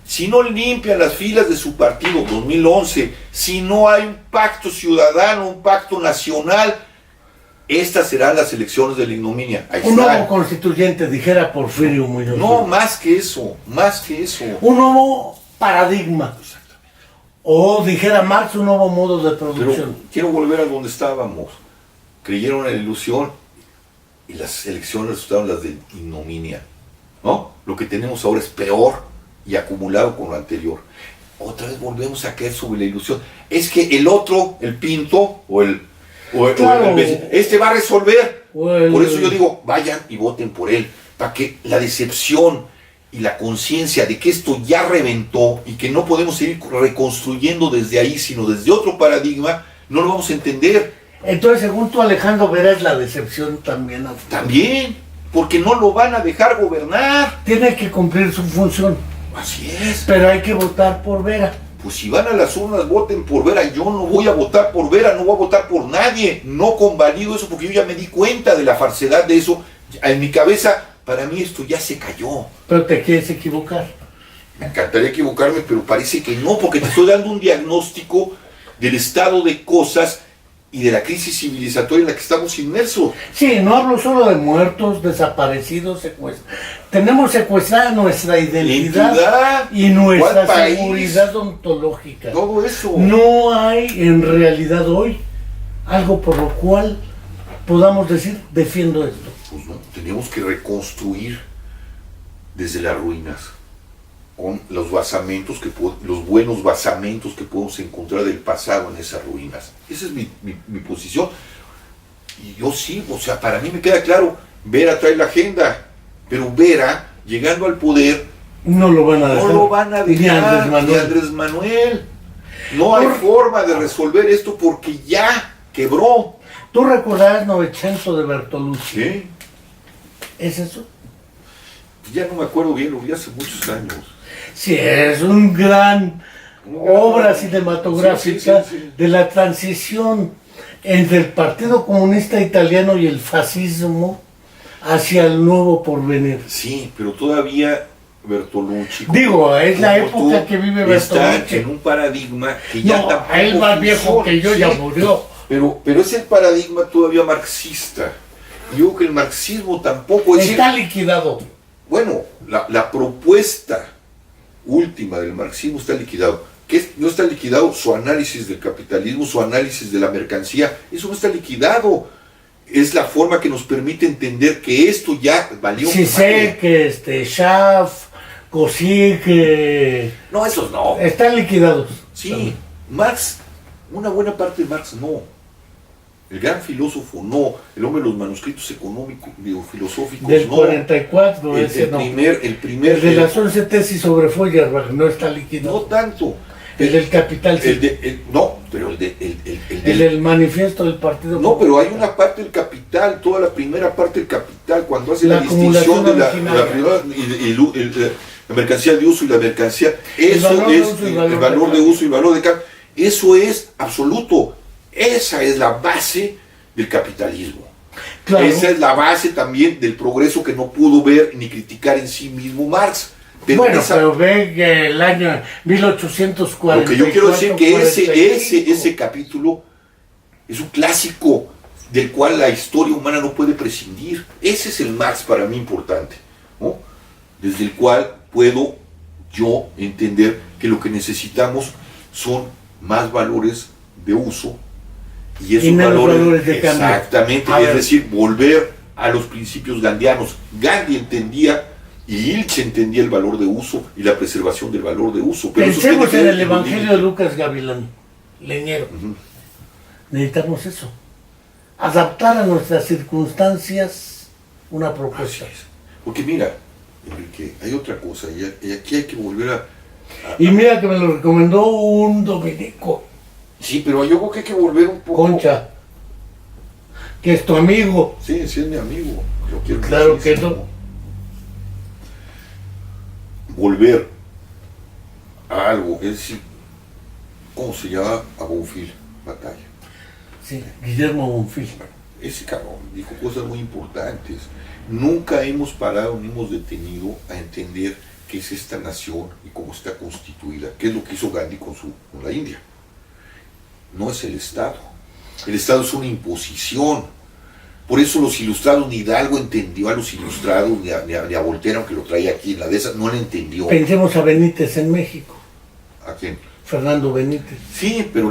si no limpian las filas de su partido 2011, si no hay un pacto ciudadano, un pacto nacional, estas serán las elecciones de la ignominia. Ahí Un está. nuevo constituyente, dijera Porfirio Muñoz. No, más que eso, más que eso. Un nuevo paradigma. O dijera Marx, un nuevo modo de Pero producción. quiero volver a donde estábamos. Creyeron en la ilusión y las elecciones resultaron las de ignominia, ¿no? Lo que tenemos ahora es peor y acumulado con lo anterior. Otra vez volvemos a caer sobre la ilusión. Es que el otro, el Pinto Claro. este va a resolver. O Por eso yo digo, vayan y voten por él, para que la decepción y la conciencia de que esto ya reventó y que no podemos seguir reconstruyendo desde ahí, sino desde otro paradigma, no lo vamos a entender. Entonces, según tú, Alejandro, verás la decepción también. También, porque no lo van a dejar gobernar. Tiene que cumplir su función. Así es. Pero hay que votar por Vera. Pues si van a las urnas, voten por Vera. Yo no voy a votar por Vera, no voy a votar por nadie. No convalido eso porque yo ya me di cuenta de la falsedad de eso. En mi cabeza, para mí esto ya se cayó. Pero te quieres equivocar. Me encantaría equivocarme, pero parece que no, porque te estoy dando un diagnóstico del estado de cosas y de la crisis civilizatoria en la que estamos inmersos. Sí, no hablo solo de muertos, desaparecidos, secuestrados. Tenemos secuestrada nuestra identidad y nuestra ¿cuál país? seguridad ontológica. Todo eso. No hay en realidad hoy algo por lo cual podamos decir, defiendo esto. Pues no, tenemos que reconstruir desde las ruinas, con los basamentos los buenos basamentos que podemos encontrar del pasado en esas ruinas. Esa es mi posición. Y yo sí, o sea, para mí me queda claro, Vera trae la agenda, pero Vera, llegando al poder, no lo van a dejar. No lo van a Ni dejar, Andrés ni Andrés Manuel. No hay forma de resolver esto porque ya quebró. ¿Tú recordarás Novecento de Bertolucci? ¿Qué? ¿Es eso? Ya no me acuerdo bien, lo vi hace muchos años. Sí, es un gran obra cinematográfica Sí, sí, sí. de la transición entre el Partido Comunista Italiano y el fascismo hacia el nuevo porvenir. Sí, pero todavía Bertolucci. Digo, es la como época tú, que vive está Bertolucci. en un paradigma que ya No, tampoco él más viejo funciona, que yo sí, ya murió. Pero es el paradigma todavía marxista. Yo creo que el marxismo tampoco es... Está liquidado. Bueno, la propuesta última del marxismo está liquidado. No está liquidado su análisis del capitalismo, su análisis de la mercancía, eso no está liquidado. Es la forma que nos permite entender que esto ya valió. Sí sé que Schaff, Kosik, No, esos no. están liquidados. Sí, Marx, una buena parte de Marx no. El gran filósofo no. El hombre de los manuscritos económicos, filosóficos Del no. 44, El ese no. primer El de las 11 tesis sobre Feuerbach no está no liquidado. tanto. El del Capital, sí. No, pero El del manifiesto del Partido No, pero hay Comunista. una parte del Capital, toda la primera parte del Capital, cuando hace La la distinción acumulación de originaria. la mercancía de uso y la mercancía, eso valor de es uso y el valor valor de de uso y valor de cambio. Eso es absoluto. Esa es la base del capitalismo. Claro. Esa es la base también del progreso que no pudo ver ni criticar en sí mismo Marx. Pero Bueno, pero ve que el año 1840. lo que yo quiero decir que ese capítulo es un clásico del cual la historia humana no puede prescindir. Ese es el Marx para mí importante, ¿no? Desde el cual puedo yo entender que lo que necesitamos son más valores de uso y esos menos valores de cambio. exactamente, A es ver. decir, volver a los principios gandhianos. Gandhi entendía y Ilche entendía el valor de uso y la preservación del valor de uso. Pero eso Pensemos tiene que en ver el con Evangelio de Lucas Gavilán, leñero. Ujú. Necesitamos eso. Adaptar a nuestras circunstancias una propuesta. Así es. Porque mira, Enrique, hay otra cosa, y aquí hay que volver a... Y mira que me lo recomendó un dominico, Sí, pero yo creo que hay que volver un poco... Concha, que es tu amigo. Sí, es mi amigo, lo quiero Claro que muchísimo. no. Volver a algo, es decir, ¿cómo se llama? A Bonfil, Batalla. Sí, Guillermo Bonfil. Ese cabrón dijo cosas muy importantes. Nunca hemos parado ni hemos detenido a entender qué es esta nación y cómo está constituida, qué es lo que hizo Gandhi con la India. No es el Estado. El Estado es una imposición. Por eso los ilustrados, ni Hidalgo entendió a los ilustrados, ni a Voltaire, aunque lo traía aquí en la de esas, no lo entendió. Pensemos a Benítez en México. ¿A quién? Fernando Benítez. Sí, pero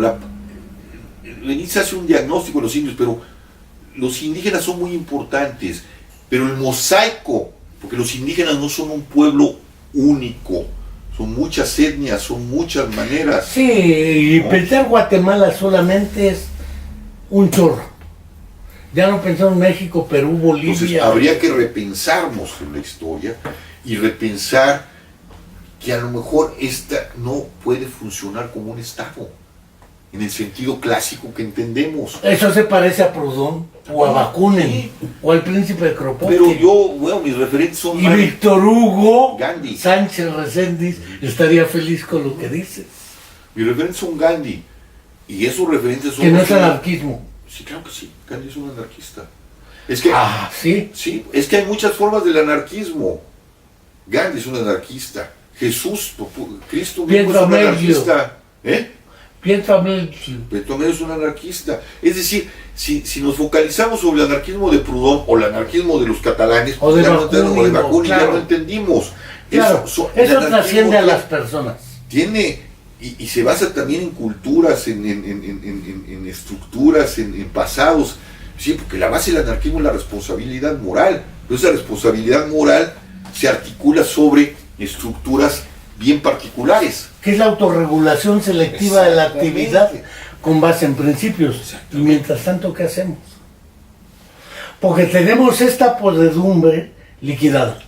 Benítez hace un diagnóstico de los indios, pero los indígenas son muy importantes. Pero el mosaico, porque los indígenas no son un pueblo único, son muchas etnias, son muchas maneras. Sí, y ¿no? pensar Guatemala solamente es un chorro. Ya no pensamos en México, Perú, Bolivia. Entonces habría que repensarnos en la historia y repensar que a lo mejor esta no puede funcionar como un Estado, en el sentido clásico que entendemos. Eso se parece a Proudhon, o a Bakunin, Sí. o al príncipe de Kropotkin. Pero mis referentes son Y más Víctor Hugo Gandhi. Sánchez Reséndiz estaría feliz con lo que dices. Mis referentes son Gandhi. Y esos referentes son... Que no es anarquismo. Sí, claro que sí. Gandhi es un anarquista. Es que... Sí. Sí, es que hay muchas formas del anarquismo. Gandhi es un anarquista. Jesús, Cristo mismo es un anarquista. Piensa Melchi. Beethoven es un anarquista. Es decir, si nos focalizamos sobre el anarquismo de Proudhon o el anarquismo de los catalanes, O de ya Bakunin, ya claro. no entendimos. Claro, el eso anarquismo trasciende a las personas. tiene y se basa también en culturas, en estructuras, en pasados. Sí, porque la base del anarquismo es la responsabilidad moral. Pero esa responsabilidad moral se articula sobre estructuras bien particulares. Que es la autorregulación selectiva de la actividad con base en principios. Y mientras tanto, ¿qué hacemos? Porque tenemos esta podredumbre liquidada.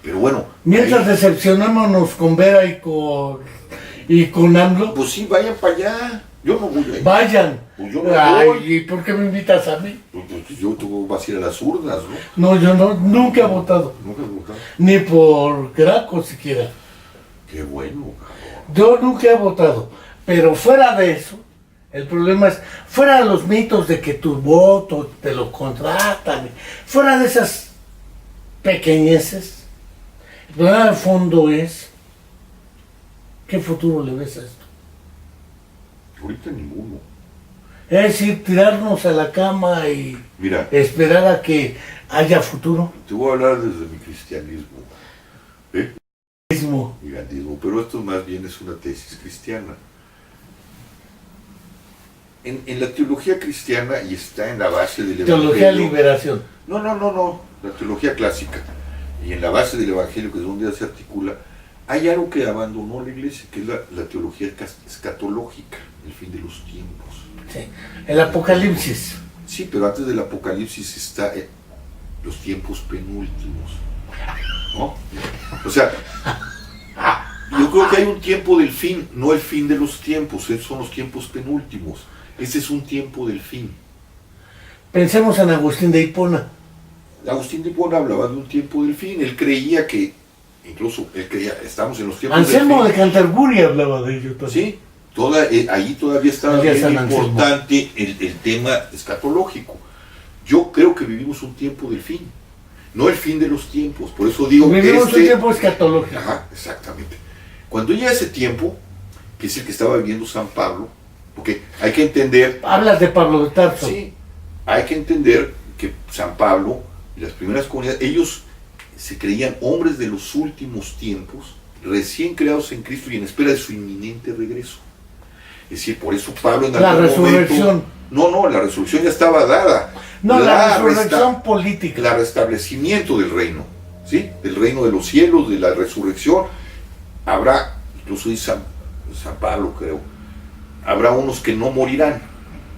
Pero bueno, Mientras decepcionémonos con Vera y con AMLO, pues sí, vayan para allá. Yo no voy a ir. vayan. Pues yo no voy. ¿Y por qué me invitas a mí? Pues tú vas a ir a las urnas, ¿no? No, yo nunca he votado. Nunca has votado. Ni por Graco siquiera. Qué bueno, cabrón. Yo nunca he votado. Pero fuera de eso, el problema es, fuera de los mitos de que tu voto te lo contratan, fuera de esas pequeñeces, el problema de fondo es, ¿qué futuro le ves a esto? Ahorita ninguno. Es decir, tirarnos a la cama y Mira, esperar a que haya futuro. te voy a hablar desde mi cristianismo. Mismo. Mi gandismo, pero esto más bien es una tesis cristiana. En la teología cristiana, y está en la base del Teología de Evangelio. liberación. No, la teología clásica. Y en la base del Evangelio, que es donde se articula, hay algo que abandonó la iglesia, que es la teología escatológica, el fin de los tiempos. Sí. El Apocalipsis. Sí, pero antes del Apocalipsis está los tiempos penúltimos, ¿no? O sea, yo creo que hay un tiempo del fin, no el fin de los tiempos, esos son los tiempos penúltimos. Ese es un tiempo del fin. Pensemos en Agustín de Hipona. Agustín de Hipona hablaba de un tiempo del fin, él creía que, incluso él creía, estamos en los tiempos Anselmo del de Canterbury hablaba de ello fin. también. Sí, ahí todavía estaba Todavía bien San Anselmo. importante el tema escatológico. Yo creo que vivimos un tiempo del fin, no el fin de los tiempos, por eso digo que Vivimos un tiempo escatológico. Ajá, exactamente. Cuando llega ese tiempo, que es el que estaba viviendo San Pablo, porque hay que entender, Hablas de Pablo de Tarso. sí, hay que entender que San Pablo y las primeras comunidades, ellos se creían hombres de los últimos tiempos, recién creados en Cristo y en espera de su inminente regreso. Es decir, por eso Pablo en La algún resurrección. momento, la resurrección ya estaba dada. No, la resurrección resta- política. el restablecimiento del reino, ¿sí? Del reino de los cielos, de la resurrección. Habrá, incluso dice San Pablo, creo, habrá unos que no morirán.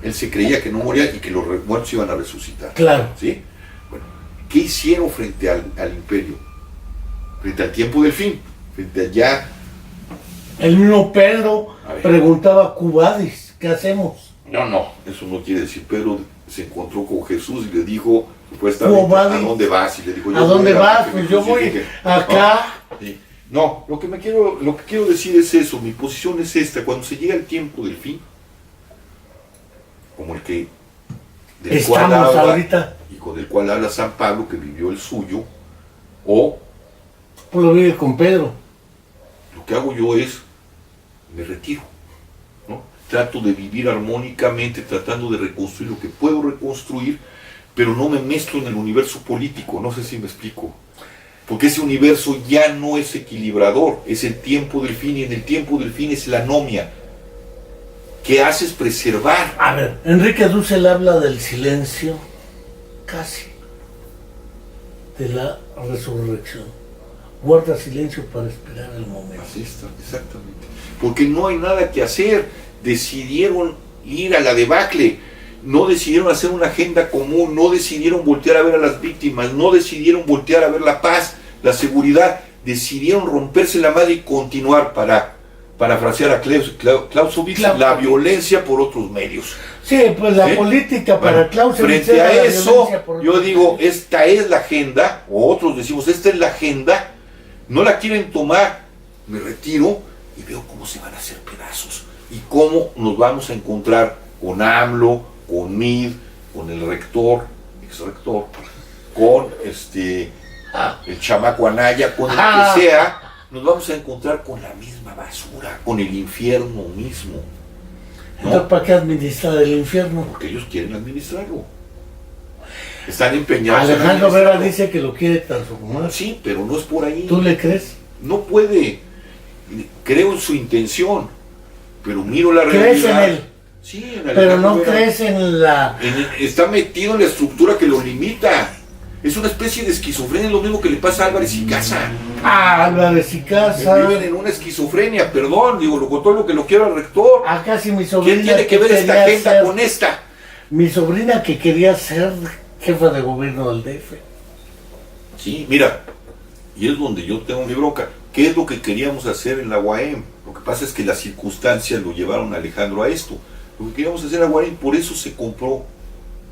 Él se creía que no morían y que los muertos iban a resucitar. Claro. ¿Sí? Bueno, ¿qué hicieron frente al imperio? Frente al tiempo del fin, frente allá. El mismo Pedro A ver. preguntaba a Cubadis, ¿qué hacemos? No, eso no quiere decir. Pedro se encontró con Jesús y le dijo, supuestamente, Cubadis. ¿a dónde vas? Y le dijo, ¿A dónde voy vas? que Pues me yo voy crucifiquen. acá. Sí. No, lo que quiero decir es eso, mi posición es esta, cuando se llega el tiempo del fin, como el que del cual Estamos habla, ahorita. y con el cual habla San Pablo, que vivió el suyo, o Pues lo vive con Pedro. Lo que hago yo es, me retiro, ¿no? Trato de vivir armónicamente, tratando de reconstruir lo que puedo reconstruir, pero no me mezclo en el universo político, no sé si me explico. Porque ese universo ya no es equilibrador, es el tiempo del fin, y en el tiempo del fin es la anomia. ¿Qué haces? Preservar. A ver, Enrique Dussel habla del silencio, casi, de la resurrección. Guarda silencio para esperar el momento. Así está, exactamente. Porque no hay nada que hacer. Decidieron ir a la debacle. No decidieron hacer una agenda común. No decidieron voltear a ver a las víctimas. No decidieron voltear a ver la paz, la seguridad. Decidieron romperse la madre y continuar, para parafrasear a Clausewitz, la violencia por otros medios. Sí, pues la política para Clausewitz. Frente a eso, yo digo, esta es la agenda, o otros decimos, esta es la agenda. No la quieren tomar, me retiro y veo cómo se van a hacer pedazos y cómo nos vamos a encontrar con AMLO, con MID, con el rector, ex-rector, con el chamaco Anaya, con el que sea, nos vamos a encontrar con la misma basura, con el infierno mismo, ¿no? Entonces, ¿para qué administrar el infierno? Porque ellos quieren administrarlo. Están empeñados. Alejandro Vera dice que lo quiere transformar. Sí, pero no es por ahí. ¿Tú le crees? No puede. Creo en su intención, pero miro la realidad. ¿Crees en él? Sí, en pero no Vera. crees en la... Está metido en la estructura que lo limita. Es una especie de esquizofrenia, es lo mismo que le pasa a Álvarez y Casa. Álvarez y Casa. Viven en una esquizofrenia, perdón, digo, con todo lo que lo quiero al rector. Casi mi sobrina. ¿Qué tiene que ver esta agenda con esta? Mi sobrina que quería ser jefa de gobierno del DF. Sí, mira, y es donde yo tengo mi bronca. ¿Qué es lo que queríamos hacer en la UAM? Lo que pasa es que las circunstancias lo llevaron a Alejandro a esto. Lo que queríamos hacer en la UAM, por eso se compró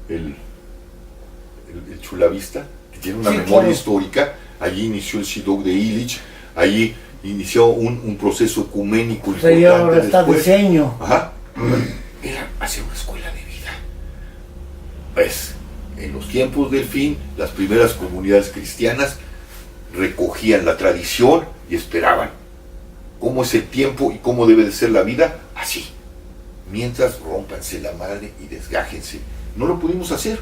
el Chulavista, que tiene una memoria histórica. Allí inició el SIDOC de Illich, allí inició un proceso ecuménico importante. Y ahora está diseño. Ajá. Era hacer una escuela de vida. Pues, en los tiempos del fin, las primeras comunidades cristianas recogían la tradición y esperaban cómo es el tiempo y cómo debe de ser la vida, así. Mientras rómpanse la madre y desgájense. No lo pudimos hacer.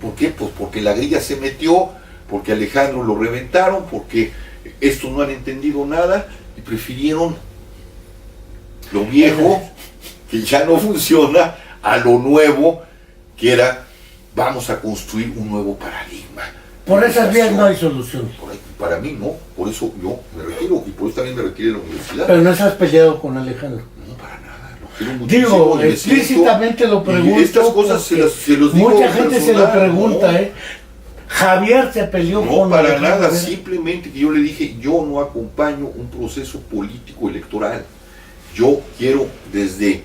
¿Por qué? Pues porque la grilla se metió, porque Alejandro lo reventaron, porque estos no han entendido nada y prefirieron lo viejo, que ya no funciona, a lo nuevo, que era, vamos a construir un nuevo paradigma. Por esas vías no hay solución. Para mí no, por eso yo me retiro, y por eso también me retiré de la universidad. Pero no estás peleado con Alejandro. No, para nada, lo quiero muchísimo. Digo, explícitamente lo pregunto. Y estas cosas se los digo. Mucha gente se lo pregunta, ¿no? Javier se peleó con para Alejandro. nada, simplemente que yo le dije, yo no acompaño un proceso político electoral. Yo quiero desde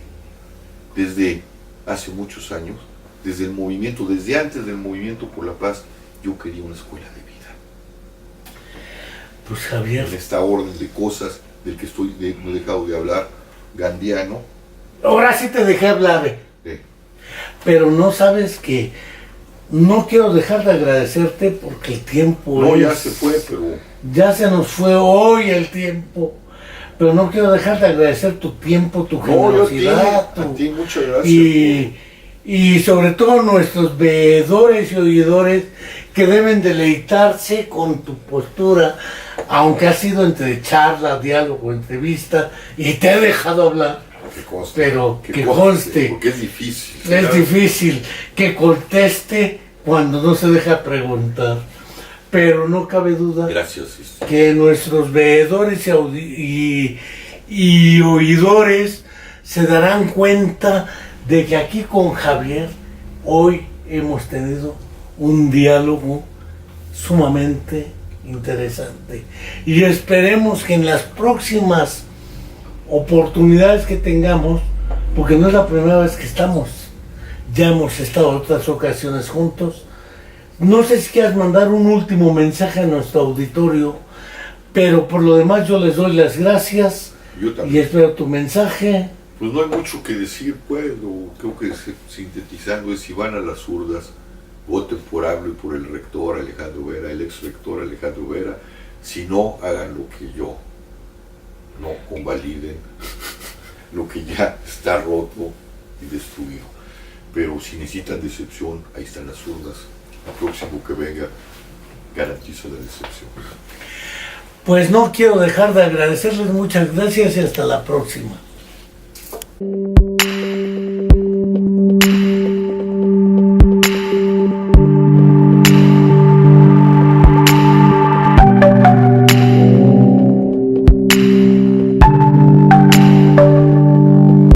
hace muchos años, desde el movimiento, desde antes del movimiento por la paz, yo quería una escuela de vida. Pues Javier. En esta orden de cosas del que no he dejado de hablar, gandiano. Ahora sí te dejé hablar. Pero no sabes que no quiero dejar de agradecerte porque el tiempo no, ya se fue, pero... Ya se nos fue hoy el tiempo. Pero no quiero dejar de agradecer tu tiempo, tu generosidad. A ti, muchas gracias. Y sobre todo nuestros veedores y oidores que deben deleitarse con tu postura, aunque ha sido entre charla, diálogo, entrevista, y te he dejado hablar. Pero que conste, porque es difícil. Es difícil que conteste cuando no se deja preguntar. Pero no cabe duda que nuestros veedores y oidores se darán cuenta de que aquí con Javier hoy hemos tenido un diálogo sumamente interesante. Y esperemos que en las próximas oportunidades que tengamos, porque no es la primera vez que estamos, ya hemos estado en otras ocasiones juntos. No sé si quieras mandar un último mensaje a nuestro auditorio, pero por lo demás yo les doy las gracias y espero tu mensaje. Pues no hay mucho que decir, pues, creo que sintetizando es: si van a las urnas, voten por AMLO y por el rector Alejandro Vera, el ex rector Alejandro Vera. Si no, hagan lo que yo, no convaliden lo que ya está roto y destruido. Pero si necesitan decepción, ahí están las urnas. Lo próximo que venga, garantizo la decepción. Pues no quiero dejar de agradecerles, muchas gracias y hasta la próxima.